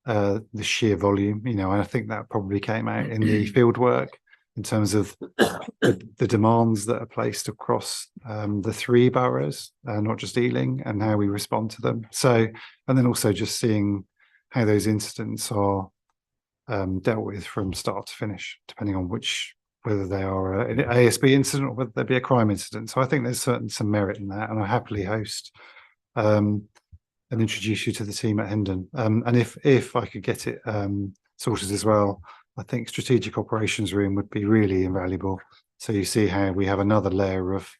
the sheer volume, you know, and I think that probably came out in the field work in terms of the demands that are placed across the 3 boroughs, not just Ealing, and how we respond to them. So, and then also just seeing how those incidents are dealt with from start to finish, depending on whether they are an ASB incident or whether they be a crime incident. So I think there's certainly some merit in that, and I happily host and introduce you to the team at Hendon. And if I could get it sorted as well, I think strategic operations room would be really invaluable. So you see how we have another layer of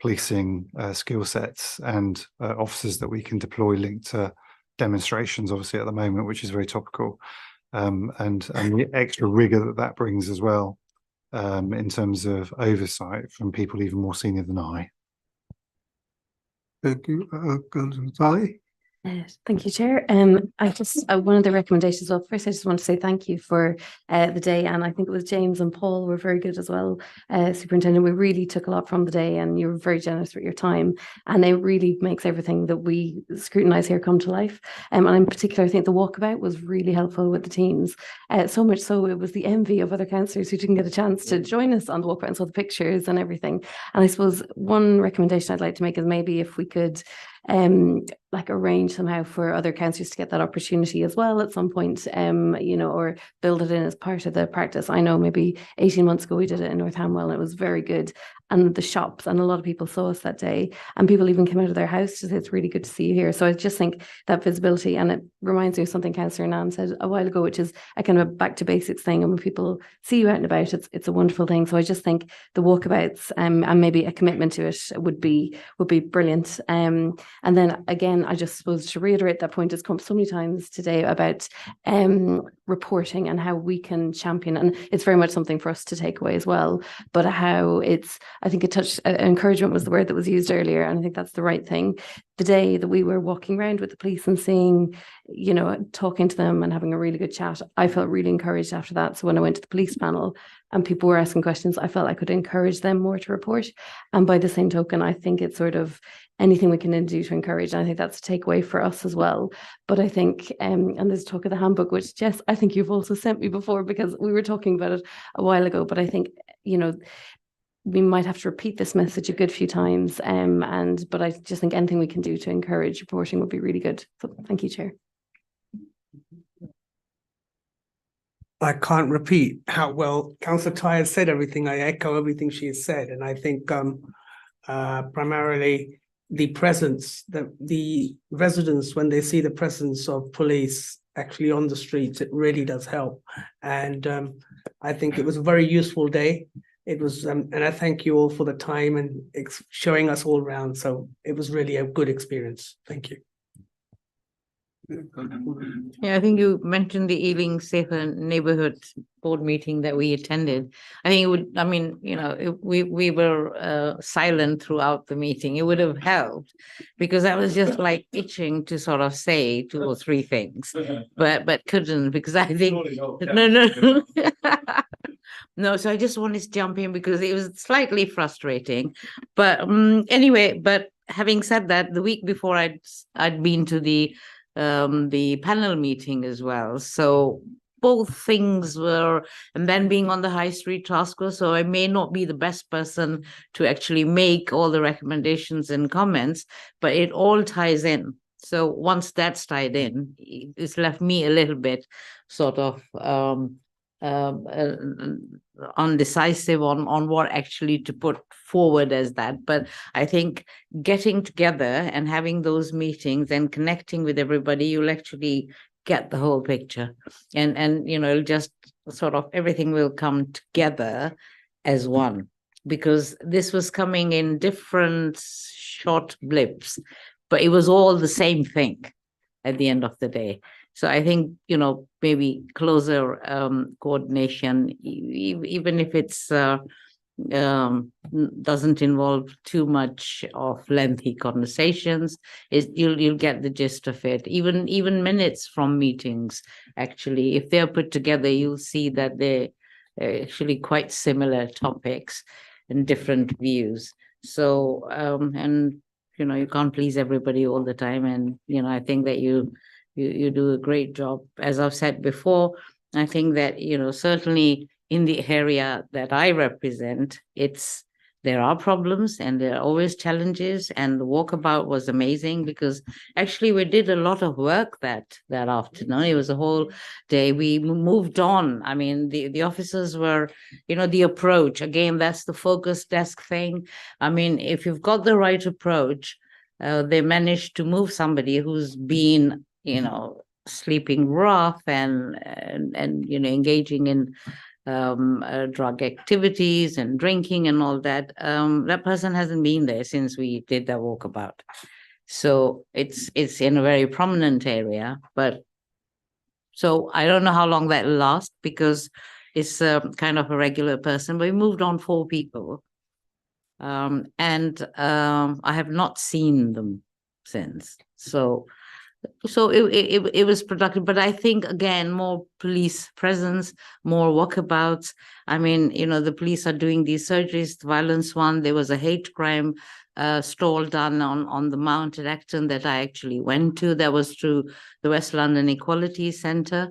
policing skill sets and officers that we can deploy linked to demonstrations, obviously at the moment, which is very topical, and the extra rigor that brings as well in terms of oversight from people even more senior than I. Thank you, Councillor Sai. Thank you, Chair. I just one of the recommendations. Well, first, I just want to say thank you for the day, and I think it was James and Paul were very good as well. Superintendent, we really took a lot from the day, and you were very generous with your time, and it really makes everything that we scrutinise here come to life. And in particular, I think the walkabout was really helpful with the teams. So much so, it was the envy of other councillors who didn't get a chance to join us on the walkabout and saw the pictures and everything. And I suppose one recommendation I'd like to make is maybe if we could like arrange somehow for other councillors to get that opportunity as well at some point, you know, or build it in as part of the practice. I know maybe 18 months ago we did it in North Hamwell and it was very good. And the shops, and a lot of people saw us that day, and people even came out of their house to say it's really good to see you here. So I just think that visibility, and it reminds me of something Councillor Nan said a while ago, which is a kind of a back to basics thing. And when people see you out and about, it's a wonderful thing. So I just think the walkabouts and maybe a commitment to it would be brilliant. And then again, I just suppose to reiterate that point has come so many times today about reporting and how we can champion, and it's very much something for us to take away as well, but how it's, I think encouragement was the word that was used earlier, and I think that's the right thing. The day that we were walking around with the police and seeing, you know, talking to them and having a really good chat, I felt really encouraged after that. So when I went to the police panel and people were asking questions, I felt I could encourage them more to report. And by the same token, I think it's sort of anything we can do to encourage. And I think that's a takeaway for us as well. But I think, and there's talk of the handbook, which Jess, I think you've also sent me before because we were talking about it a while ago. But I think, you know, we might have to repeat this message a good few times. But I just think anything we can do to encourage reporting would be really good. So thank you, Chair. I can't repeat how well Councillor Ty has said everything. I echo everything she has said. And I think primarily the presence, the residents, when they see the presence of police actually on the streets, it really does help. And I think it was a very useful day. It was, and I thank you all for the time and showing us all around. So it was really a good experience. Thank you. Yeah, I think you mentioned the Ealing Safer Neighborhood board meeting that we attended. I think it would, I mean, you know, if we were silent throughout the meeting, it would have helped, because I was just like itching to sort of say 2 or 3 things, but couldn't, because I think no. No, so I just wanted to jump in because it was slightly frustrating. But anyway, but having said that, the week before I'd been to the panel meeting as well. So both things were, and then being on the High Street Task Force, so I may not be the best person to actually make all the recommendations and comments, but it all ties in. So once that's tied in, it's left me a little bit sort of undecisive on what actually to put forward as that. But I think getting together and having those meetings and connecting with everybody, you'll actually get the whole picture, and you know, it'll just sort of everything will come together as one, because this was coming in different short blips, but it was all the same thing at the end of the day. So I think, you know, maybe closer coordination, even if it's doesn't involve too much of lengthy conversations, you'll get the gist of it. Even minutes from meetings, actually, if they're put together, you'll see that they're actually quite similar topics and different views. So and you know, you can't please everybody all the time, and you know, I think that you do a great job. As I've said before, I think that, you know, certainly in the area that I represent, there are problems and there are always challenges, and the walkabout was amazing because actually we did a lot of work that afternoon. It was a whole day. We moved on. I mean, the officers were, you know, the approach, again, that's the focus desk thing. I mean, if you've got the right approach, they managed to move somebody who's been, you know, sleeping rough and you know, engaging in drug activities and drinking and all that. That person hasn't been there since we did that walkabout. So it's in a very prominent area, but so I don't know how long that will last, because it's kind of a regular person, but we moved on 4 people. And I have not seen them since. So So it was productive, but I think again, more police presence, more walkabouts. I mean, you know, the police are doing these surgeries, the violence one. There was a hate crime stall done on the Mount at Acton that I actually went to. That was through the West London Equality Centre.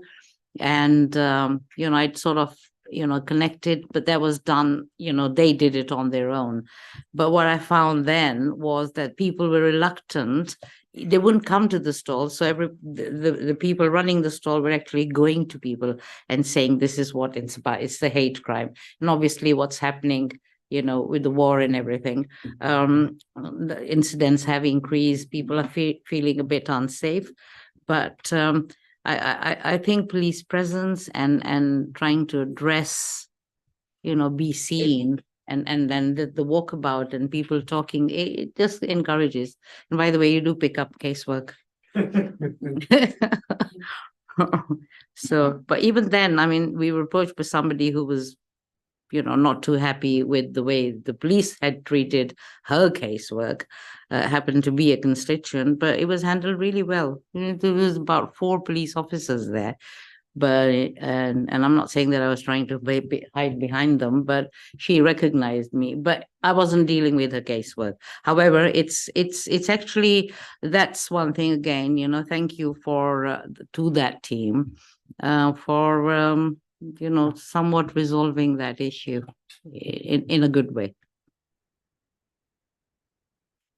And, you know, I'd sort of, you know, connected, but that was done, you know, they did it on their own. But what I found then was that people were reluctant. They wouldn't come to the stall. So the people running the stall were actually going to people and saying, this is what it's about. It's the hate crime. And obviously what's happening, you know, with the war and everything, the incidents have increased. People are feeling a bit unsafe. But I think police presence and trying to address, you know, be seen, and then the walkabout and people talking, it just encourages. And by the way, you do pick up casework. So, but even then, I mean, we were approached by somebody who was, you know, not too happy with the way the police had treated her casework. Happened to be a constituent, but it was handled really well. You know, there was about 4 police officers there, but and I'm not saying that I was trying to hide behind them, but she recognized me. But I wasn't dealing with her casework. However, it's actually, that's one thing again. You know, thank you for to that team for you know, somewhat resolving that issue in a good way.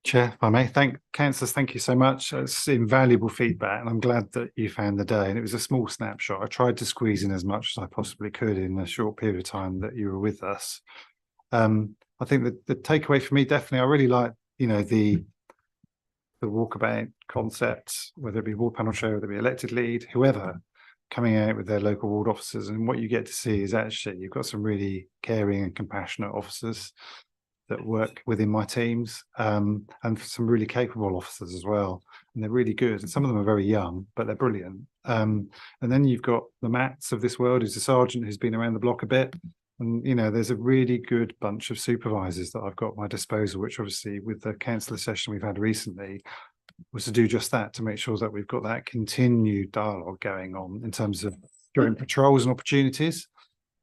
Chair, if I may, councillors, thank you so much. It's invaluable feedback, and I'm glad that you found the day. And it was a small snapshot. I tried to squeeze in as much as I possibly could in a short period of time that you were with us. I think that the takeaway for me, definitely, I really like, you know, the walkabout concept, whether it be ward panel chair, whether it be elected lead, whoever, coming out with their local ward officers. And what you get to see is actually you've got some really caring and compassionate officers that work within my teams, and some really capable officers as well. And they're really good. And some of them are very young, but they're brilliant. And then you've got the Matts of this world, who's a sergeant who's been around the block a bit. And, you know, there's a really good bunch of supervisors that I've got at my disposal, which obviously with the councillor session we've had recently was to do just that, to make sure that we've got that continued dialogue going on in terms of joint patrols and opportunities.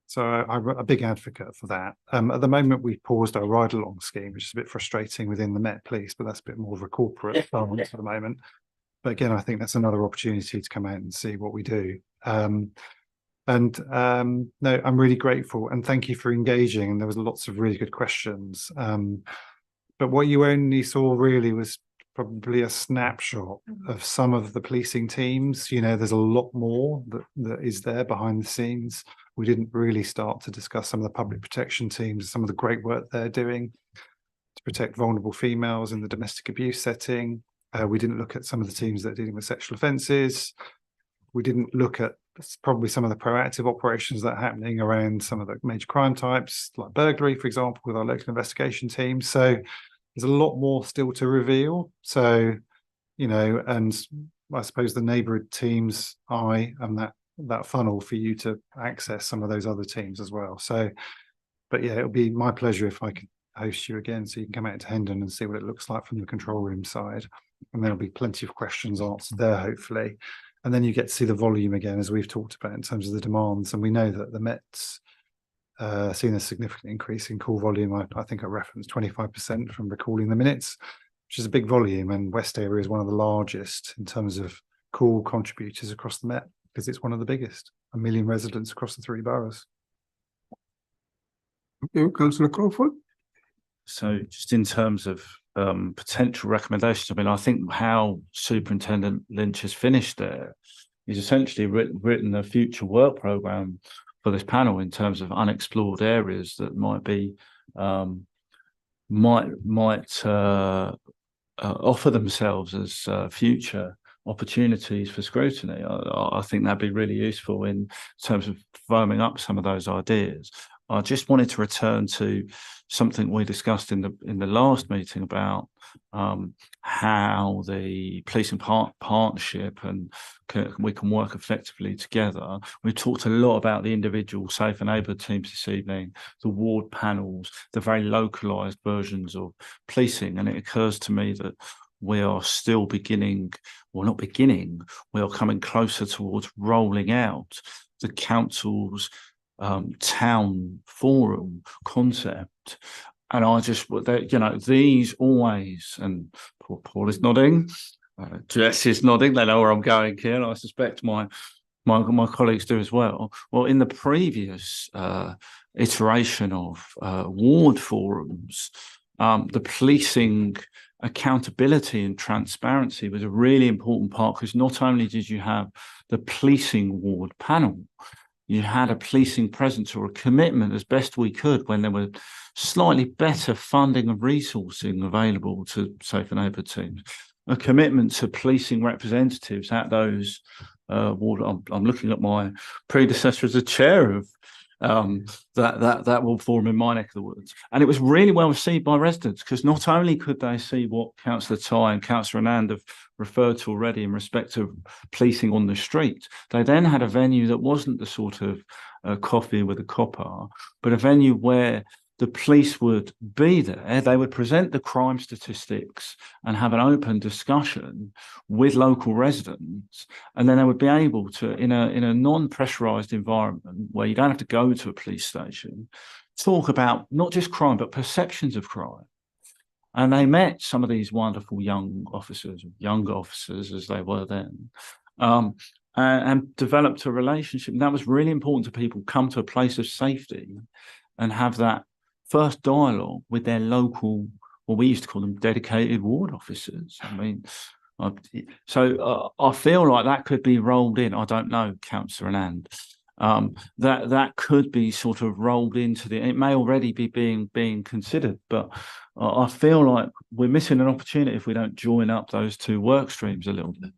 So I'm a big advocate for that. At the moment, we've paused our ride-along scheme, which is a bit frustrating within the Met Police, but that's a bit more of a corporate stance at the moment. But again, I think that's another opportunity to come out and see what we do. No, I'm really grateful, and thank you for engaging. And there was lots of really good questions. But what you only saw really was probably a snapshot of some of the policing teams. You know, there's a lot more that is there behind the scenes. We didn't really start to discuss some of the public protection teams, some of the great work they're doing to protect vulnerable females in the domestic abuse setting. We didn't look at some of the teams that are dealing with sexual offences. We didn't look at probably some of the proactive operations that are happening around some of the major crime types, like burglary, for example, with our local investigation team. So there's a lot more still to reveal. So, you know, and I suppose the neighbourhood teams, and that funnel for you to access some of those other teams as well. So, but yeah, it'll be my pleasure if I could host you again, so you can come out to Hendon and see what it looks like from the control room side. And there'll be plenty of questions answered there, hopefully. And then you get to see the volume again, as we've talked about in terms of the demands. And we know that the Met's seen a significant increase in call volume. I think I referenced 25% from recalling the minutes, which is a big volume. And West area is one of the largest in terms of call contributors across the Met, because it's one of the biggest, 1 million residents across the 3 boroughs. Thank you, Councillor Crawford. So just in terms of potential recommendations, I mean, I think how Superintendent Lynch has finished there is essentially written a future work programme for this panel in terms of unexplored areas that might be offer themselves as future opportunities for scrutiny. I think that'd be really useful in terms of firming up some of those ideas. I just wanted to return to something we discussed in the last meeting about how the policing partnership and we can work effectively together. We talked a lot about the individual safe and neighbourhood teams this evening, the ward panels, the very localised versions of policing, and it occurs to me that we are still beginning, well, not beginning, we are coming closer towards rolling out the council's town forum concept. And I just, you know, these always, and Paul is nodding, Jess is nodding, they know where I'm going here, and I suspect my colleagues do as well. Well, in the previous iteration of ward forums, the policing accountability and transparency was a really important part, because not only did you have the policing ward panel, you had a policing presence or a commitment as best we could when there were slightly better funding and resourcing available to Safer Neighbourhood teams, a commitment to policing representatives at those ward. I'm looking at my predecessor as a chair of that ward forum in my neck of the woods, and it was really well received by residents, because not only could they see what Councillor Ty and Councillor Anand have referred to already in respect of policing on the street, they then had a venue that wasn't the sort of coffee with a copper, but a venue where the police would be there, they would present the crime statistics and have an open discussion with local residents, and then they would be able to, in a non-pressurized environment where you don't have to go to a police station, talk about not just crime, but perceptions of crime. And they met some of these wonderful young officers, younger officers as they were then, and developed a relationship. And that was really important to people come to a place of safety and have that first dialogue with their local, what we used to call them, dedicated ward officers. I mean, so I feel like that could be rolled in. I don't know, Councillor Anand. That could be sort of rolled into it may already be being considered, but I feel like we're missing an opportunity if we don't join up those two work streams a little bit.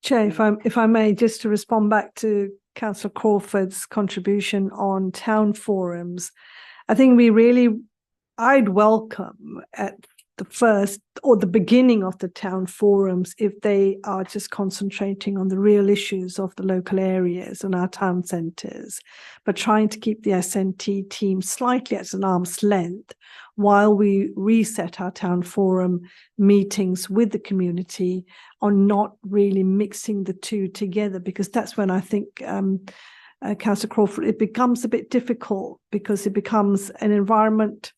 Chair, if I may, just to respond back to Councillor Crawford's contribution on town forums, I think I'd welcome at the first or the beginning of the town forums if they are just concentrating on the real issues of the local areas and our town centres, but trying to keep the SNT team slightly at an arm's length while we reset our town forum meetings with the community on not really mixing the two together, because that's when I think Councillor Crawford, it becomes a bit difficult, because it becomes an environment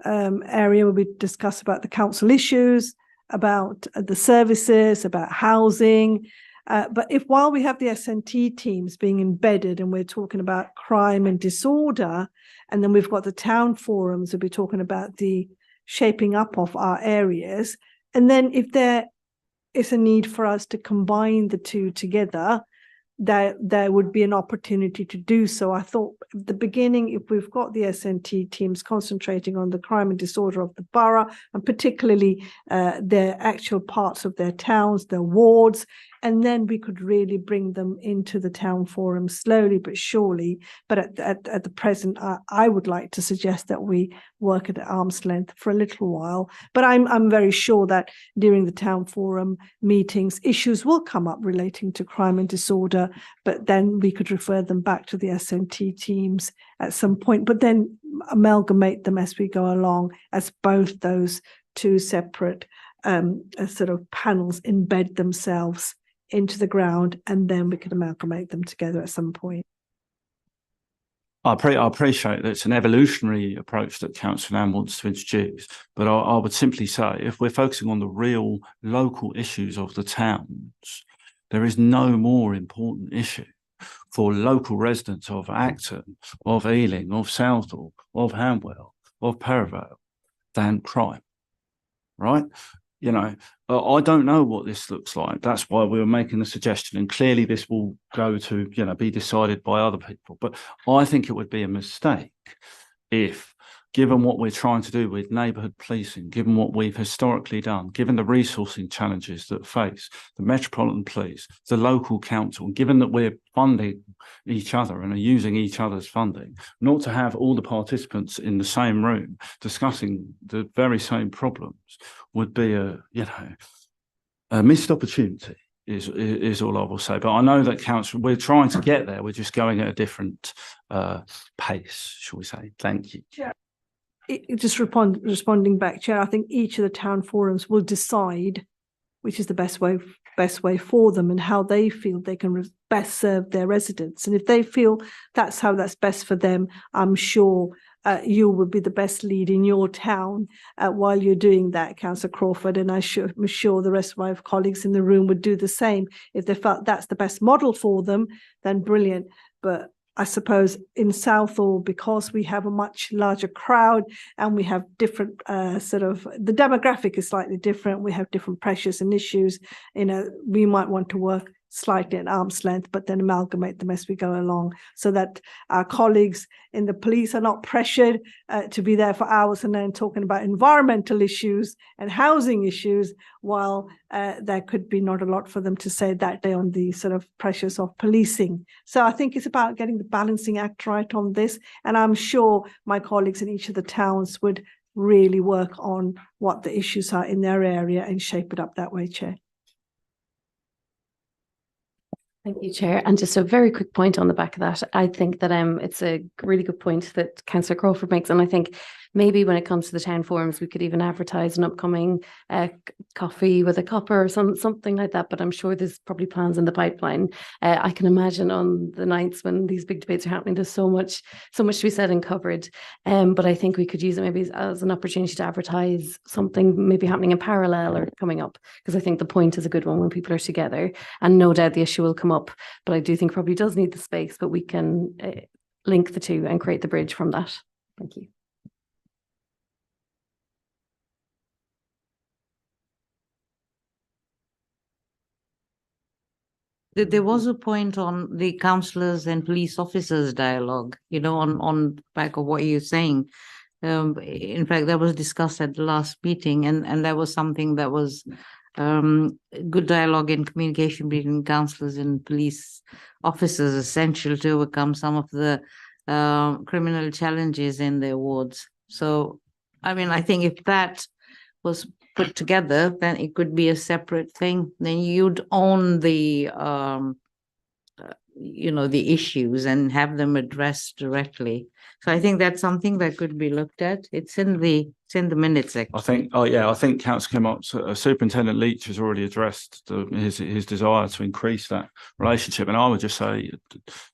area where we discuss about the council issues, about the services, about housing. But while we have the SNT teams being embedded and we're talking about crime and disorder, and then we've got the town forums, we'll be talking about the shaping up of our areas. And then if there is a need for us to combine the two together, there would be an opportunity to do so. I thought at the beginning, if we've got the SNT teams concentrating on the crime and disorder of the borough, and particularly their actual parts of their towns, their wards, and then we could really bring them into the town forum slowly but surely. But at the present, I would like to suggest that we work at arm's length for a little while. But I'm very sure that during the town forum meetings, issues will come up relating to crime and disorder, but then we could refer them back to the SNT teams at some point, but then amalgamate them as we go along, as both those two separate sort of panels embed themselves into the ground, and then we could amalgamate them together at some point. I appreciate that it's an evolutionary approach that Councillor Anand wants to introduce, but I would simply say, if we're focusing on the real local issues of the towns, there is no more important issue for local residents of Acton, of Ealing, of Southall, of Hanwell, of Perivale than crime, right? You know, I don't know what this looks like. That's why we were making the suggestion, and clearly this will go to, you know, be decided by other people. But I think it would be a mistake if, given what we're trying to do with neighbourhood policing, given what we've historically done, given the resourcing challenges that face the Metropolitan Police, the local council, given that we're funding each other and are using each other's funding, not to have all the participants in the same room discussing the very same problems would be a missed opportunity. Is all I will say. But I know that council, we're trying to get there. We're just going at a different pace, shall we say. Thank you. just responding back, Chair, I think each of the town forums will decide which is the best way for them and how they feel they can best serve their residents. And if they feel that's best for them, I'm sure you will be the best lead in your town while you're doing that, Councillor Crawford. And I'm sure the rest of my colleagues in the room would do the same. If they felt that's the best model for them, then brilliant. But I suppose in Southall, because we have a much larger crowd and we have different the demographic is slightly different. We have different pressures and issues. We might want to work slightly at arm's length, but then amalgamate them as we go along so that our colleagues in the police are not pressured to be there for hours and then talking about environmental issues and housing issues, while there could be not a lot for them to say that day on the sort of pressures of policing. So I think it's about getting the balancing act right on this. And I'm sure my colleagues in each of the towns would really work on what the issues are in their area and shape it up that way, Chair. Thank you, Chair. And just a very quick point on the back of that. I think that it's a really good point that Councillor Crawford makes. And I think maybe when it comes to the town forums, we could even advertise an upcoming coffee with a copper or something like that. But I'm sure there's probably plans in the pipeline. I can imagine on the nights when these big debates are happening, there's so much to be said and covered. But I think we could use it maybe as an opportunity to advertise something maybe happening in parallel or coming up, because I think the point is a good one when people are together, and no doubt the issue will come up. But I do think probably does need the space, but we can link the two and create the bridge from that. Thank you. There was a point on the councillors and police officers dialogue, on back of what you're saying. In fact, that was discussed at the last meeting, and that was something that was good dialogue and communication between councillors and police officers essential to overcome some of the criminal challenges in their wards. So, I think if that was put together, then it could be a separate thing. Then you'd own the the issues and have them addressed directly. So I think that's something that could be looked at. It's in the minutes section. I think Councillor Kimmott's Superintendent Leach has already addressed his desire to increase that relationship. And I would just say,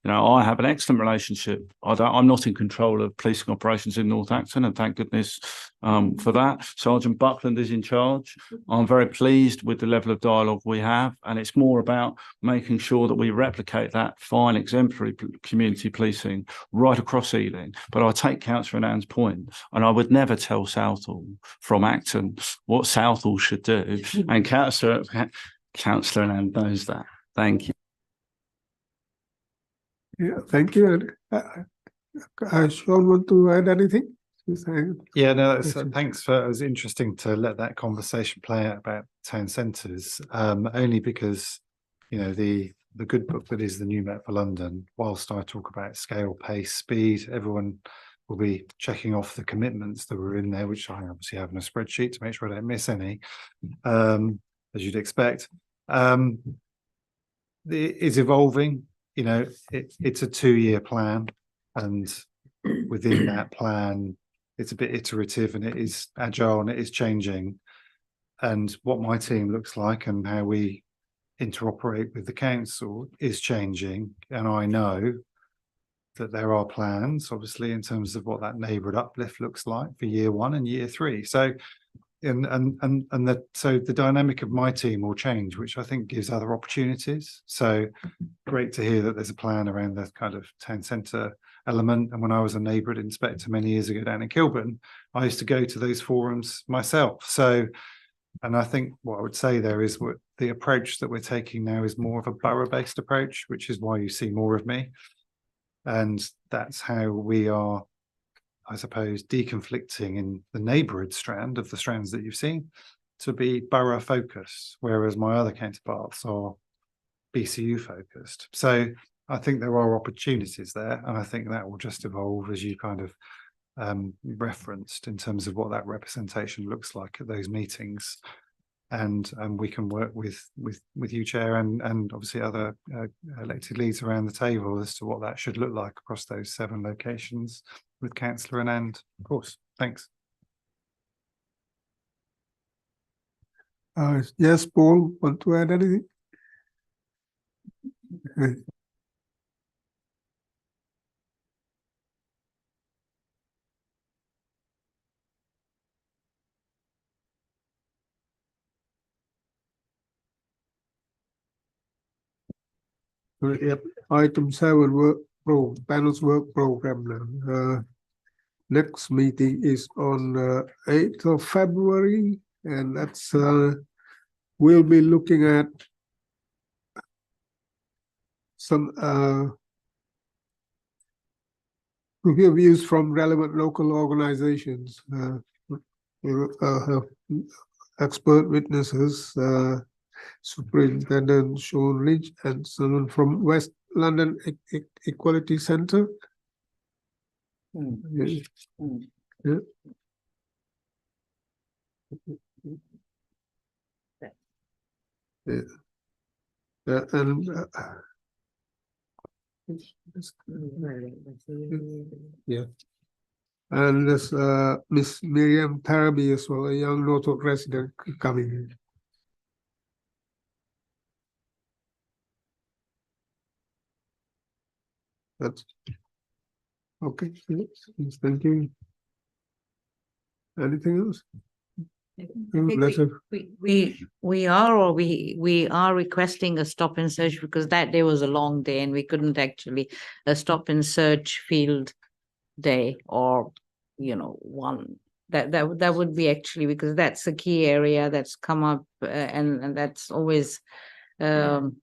I have an excellent relationship. I'm not in control of policing operations in North Acton, and thank goodness for that. Sergeant Buckland is in charge. I'm very pleased with the level of dialogue we have, and it's more about making sure that we replicate that fine exemplary community policing right across Ealing. But I take Councillor Ann's point, and I would never tell Southall from Acton what Southall should do. And Councillor Ann knows that. Thank you. Yeah, thank you. Sean, want to add anything? Yeah, no, thanks it was interesting to let that conversation play out about town centres, only because, the good book that is the New Met for London, whilst I talk about scale, pace, speed, everyone will be checking off the commitments that were in there, which I obviously have in a spreadsheet to make sure I don't miss any, as you'd expect. It's evolving, it's a 2-year plan, and within that plan, it's a bit iterative and it is agile and it is changing. And what my team looks like and how we interoperate with the council is changing. And I know that there are plans, obviously, in terms of what that neighbourhood uplift looks like for year 1 and year 3. So, so the dynamic of my team will change, which I think gives other opportunities. So great to hear that there's a plan around the kind of town centre element. And when I was a neighbourhood inspector many years ago down in Kilburn, I used to go to those forums myself. So, and I think what I would say there is what the approach that we're taking now is more of a borough-based approach, which is why you see more of me. And that's how we are, I suppose, deconflicting in the neighbourhood strand of the strands that you've seen to be borough focused, whereas my other counterparts are BCU focused. So I think there are opportunities there, and I think that will just evolve as you kind of referenced in terms of what that representation looks like at those meetings. and we can work with you, Chair, and obviously other elected leads around the table as to what that should look like across those 7 locations with Councillor and of course. Thanks. Yes, Paul, want to add anything? Yep. Item 7 panels work program now. Next meeting is on 8th of February, and that's we'll be looking at some reviews from relevant local organizations, expert witnesses, Superintendent Sean Lynch and someone from West London Equality Centre. Yeah. Yeah. Yeah. And yeah, and there's Miss Miriam Tarabi as well, a young Norfolk resident coming in. That's okay. Yes, thank you. Anything else? We are requesting a stop and search because that day was a long day and we couldn't actually a stop and search field day, or one that would be actually, because that's a key area that's come up and that's always comes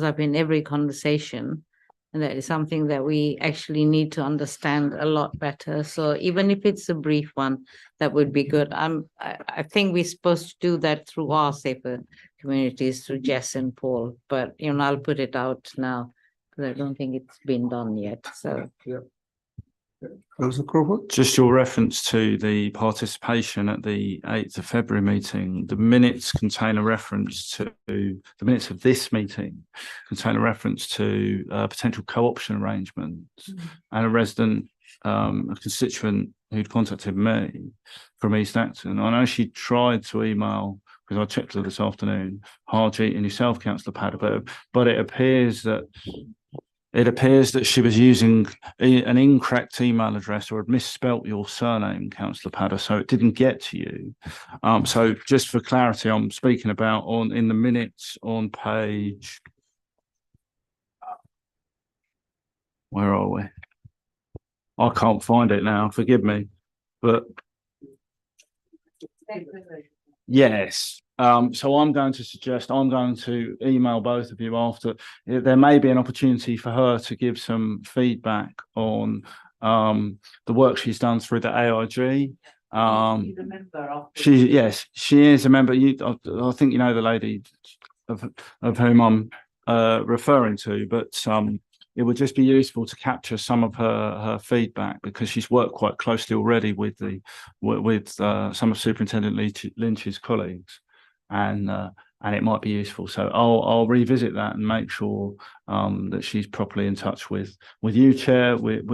up in every conversation. And that is something that we actually need to understand a lot better. So even if it's a brief one, that would be good. I think we're supposed to do that through our safer communities, through Jess and Paul. But I'll put it out now because I don't think it's been done yet. So yeah. Councillor Crawford? Just your reference to the participation at the 8th of February meeting, the minutes contain a reference to the minutes of this meeting contain a reference to potential co-option arrangements, and a resident, a constituent who'd contacted me from East Acton. I know she tried to email, because I checked her this afternoon, Harjeet and yourself, Councillor Padder, but it appears that she was using an incorrect email address or had misspelt your surname, Councillor Padder, so it didn't get to you. So just for clarity, I'm speaking about in the minutes on page. Where are we? I can't find it now. Forgive me, but yes. So I'm going to email both of you after. There may be an opportunity for her to give some feedback on the work she's done through the AIG. She is a member. I think you know the lady of whom I'm referring to, but it would just be useful to capture some of her feedback, because she's worked quite closely already with some of Superintendent Lynch's colleagues. And it might be useful. So I'll revisit that and make sure that she's properly in touch with you, Chair, with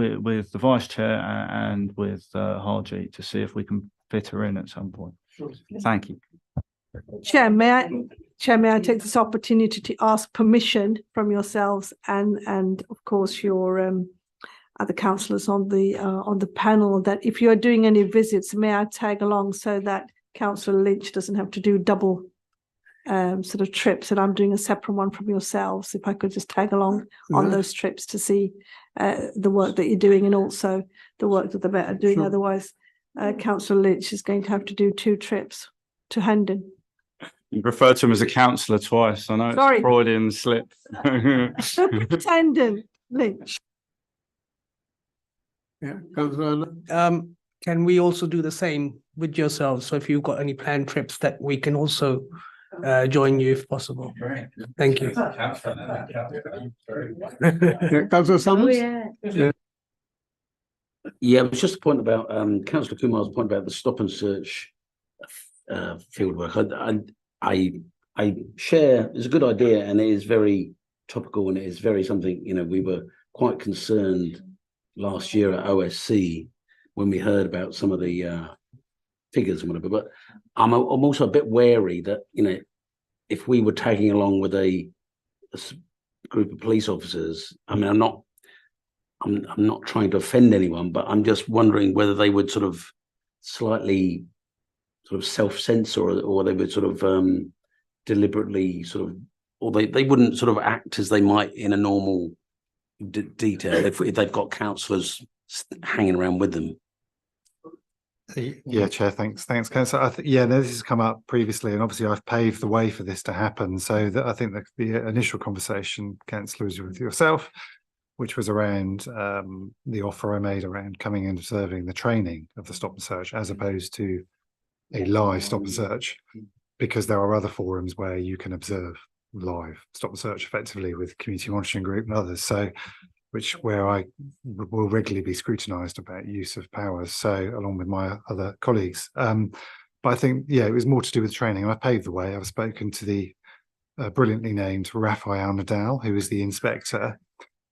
the Vice Chair, and with Harjeet, to see if we can fit her in at some point. Sure. Thank you. Chair, may I take this opportunity to ask permission from yourselves and of course your other councillors on the panel, that if you are doing any visits, may I tag along so that Councillor Lynch doesn't have to do double sort of trips, and I'm doing a separate one from yourselves. If I could just tag along on those trips to see the work that you're doing and also the work that the vet are doing. Sure. Otherwise, Councillor Lynch is going to have to do 2 trips to Hendon. You referred to him as a councillor twice. I know it's a Freudian slip. Superintendent Lynch. Yeah, Councillor. Can we also do the same with yourselves? So if you've got any planned trips, that we can also join you if possible. Thank you. Councillor Summers? Yeah, it was just a point about Councillor Kumar's point about the stop and search field work. I share, it's a good idea, and it is very topical, and it is very something, you know, we were quite concerned last year at OSC when we heard about some of the figures and whatever, but I'm also a bit wary that, you know, if we were tagging along with a group of police officers, I mean, I'm not trying to offend anyone, but I'm just wondering whether they would sort of slightly sort of self-censor, or they would sort of deliberately sort of, or they wouldn't sort of act as they might in a normal detail if they've got counsellors hanging around with them. Yeah, Chair, thanks, Councillor. Yeah, this has come up previously, and obviously I've paved the way for this to happen. So that I think that the initial conversation, Councillor, was with yourself, which was around the offer I made around coming and observing the training of the stop and search, as opposed to a live stop and search, because there are other forums where you can observe live stop and search effectively with community monitoring group and others. So, where I will regularly be scrutinised about use of powers, so along with my other colleagues. But I think, yeah, it was more to do with training, and I paved the way. I've spoken to the brilliantly named Raphael Nadal, who is the inspector,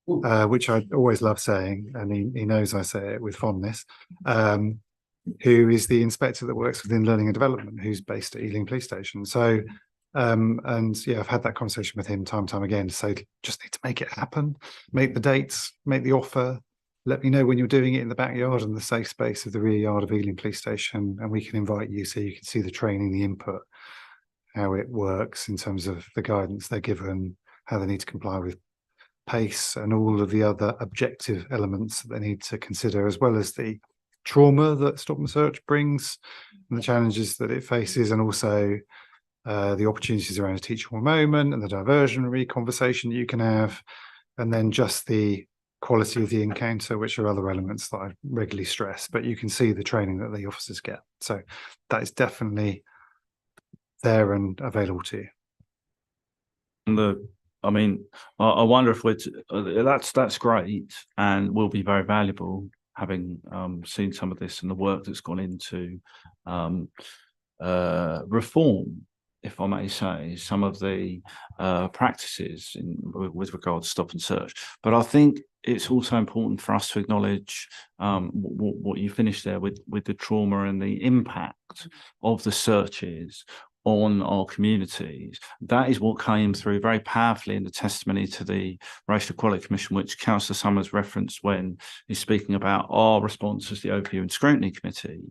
which I always love saying, and he knows I say it with fondness, who is the inspector that works within learning and development, who's based at Ealing Police Station. So, and yeah, I've had that conversation with him time and time again to say, just need to make it happen, make the dates, make the offer, let me know when you're doing it in the backyard and the safe space of the rear yard of Ealing Police Station, and we can invite you so you can see the training, the input, how it works in terms of the guidance they're given, how they need to comply with pace and all of the other objective elements that they need to consider, as well as the trauma that stop and search brings and the challenges that it faces, and also the opportunities around a teachable moment and the diversionary conversation that you can have, and then just the quality of the encounter, which are other elements that I regularly stress, but you can see the training that the officers get. So that is definitely there and available to you. I wonder if that's great and will be very valuable, having seen some of this and the work that's gone into reform, if I may say, some of the practices with regard to stop and search. But I think it's also important for us to acknowledge what you finished there with the trauma and the impact of the searches on our communities. That is what came through very powerfully in the testimony to the Racial Equality Commission, which Councillor Summers referenced when he's speaking about our response as the OPU and Scrutiny Committee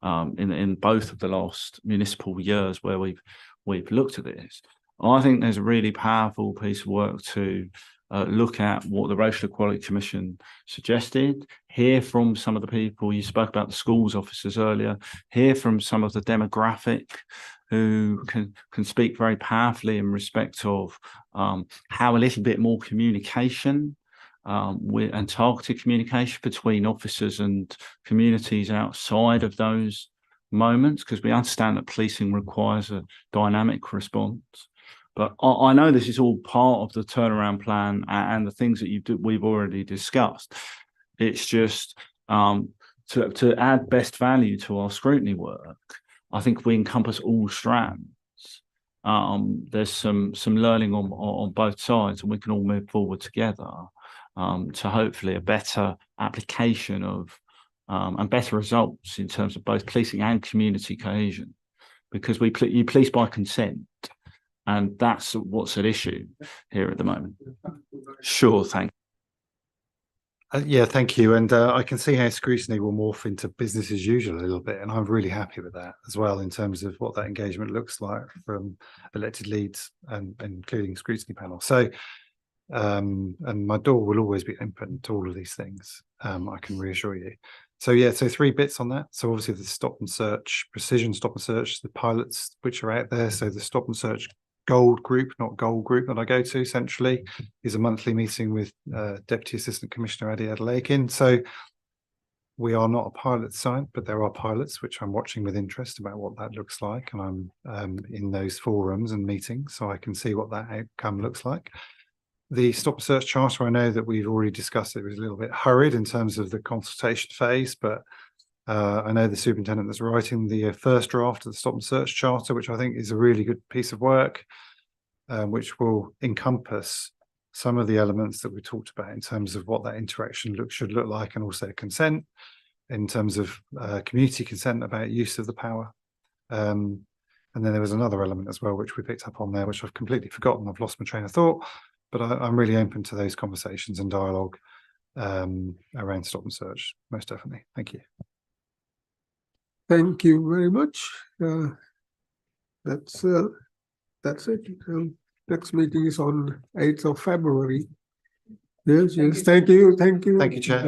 in both of the last municipal years where we've looked at this. I think there's a really powerful piece of work to look at what the Racial Equality Commission suggested, hear from some of the people, you spoke about the schools officers earlier, hear from some of the demographic who can speak very powerfully in respect of how a little bit more communication and targeted communication between officers and communities outside of those moments, because we understand that policing requires a dynamic response. But I know this is all part of the turnaround plan and the things that we've already discussed. It's just to add best value to our scrutiny work. I think we encompass all strands. There's some learning on both sides, and we can all move forward together to hopefully a better application of and better results in terms of both policing and community cohesion, because you police by consent, and that's what's at issue here at the moment. Sure, thank you. Yeah, thank you. And I can see how scrutiny will morph into business as usual a little bit, and I'm really happy with that as well in terms of what that engagement looks like from elected leads and including scrutiny panel. So, and my door will always be open to all of these things. I can reassure you. So yeah, so 3 bits on that. So obviously the stop and search, precision stop and search, the pilots which are out there. So the stop and search gold group, not gold group, that I go to centrally is a monthly meeting with Deputy Assistant Commissioner Adi Adelakin. So we are not a pilot site, but there are pilots which I'm watching with interest about what that looks like, and I'm in those forums and meetings, so I can see what that outcome looks like. The stop and search charter, I know that we've already discussed it was a little bit hurried in terms of the consultation phase, but I know the superintendent that's writing the first draft of the Stop and Search Charter, which I think is a really good piece of work, which will encompass some of the elements that we talked about in terms of what that interaction should look like, and also consent in terms of community consent about use of the power. And then there was another element as well, which we picked up on there, which I've completely forgotten. I've lost my train of thought, but I'm really open to those conversations and dialogue around Stop and Search, most definitely. Thank you. Thank you very much. That's it. Next meeting is on 8th of February. Yes, yes. Thank you. Thank you, Chair.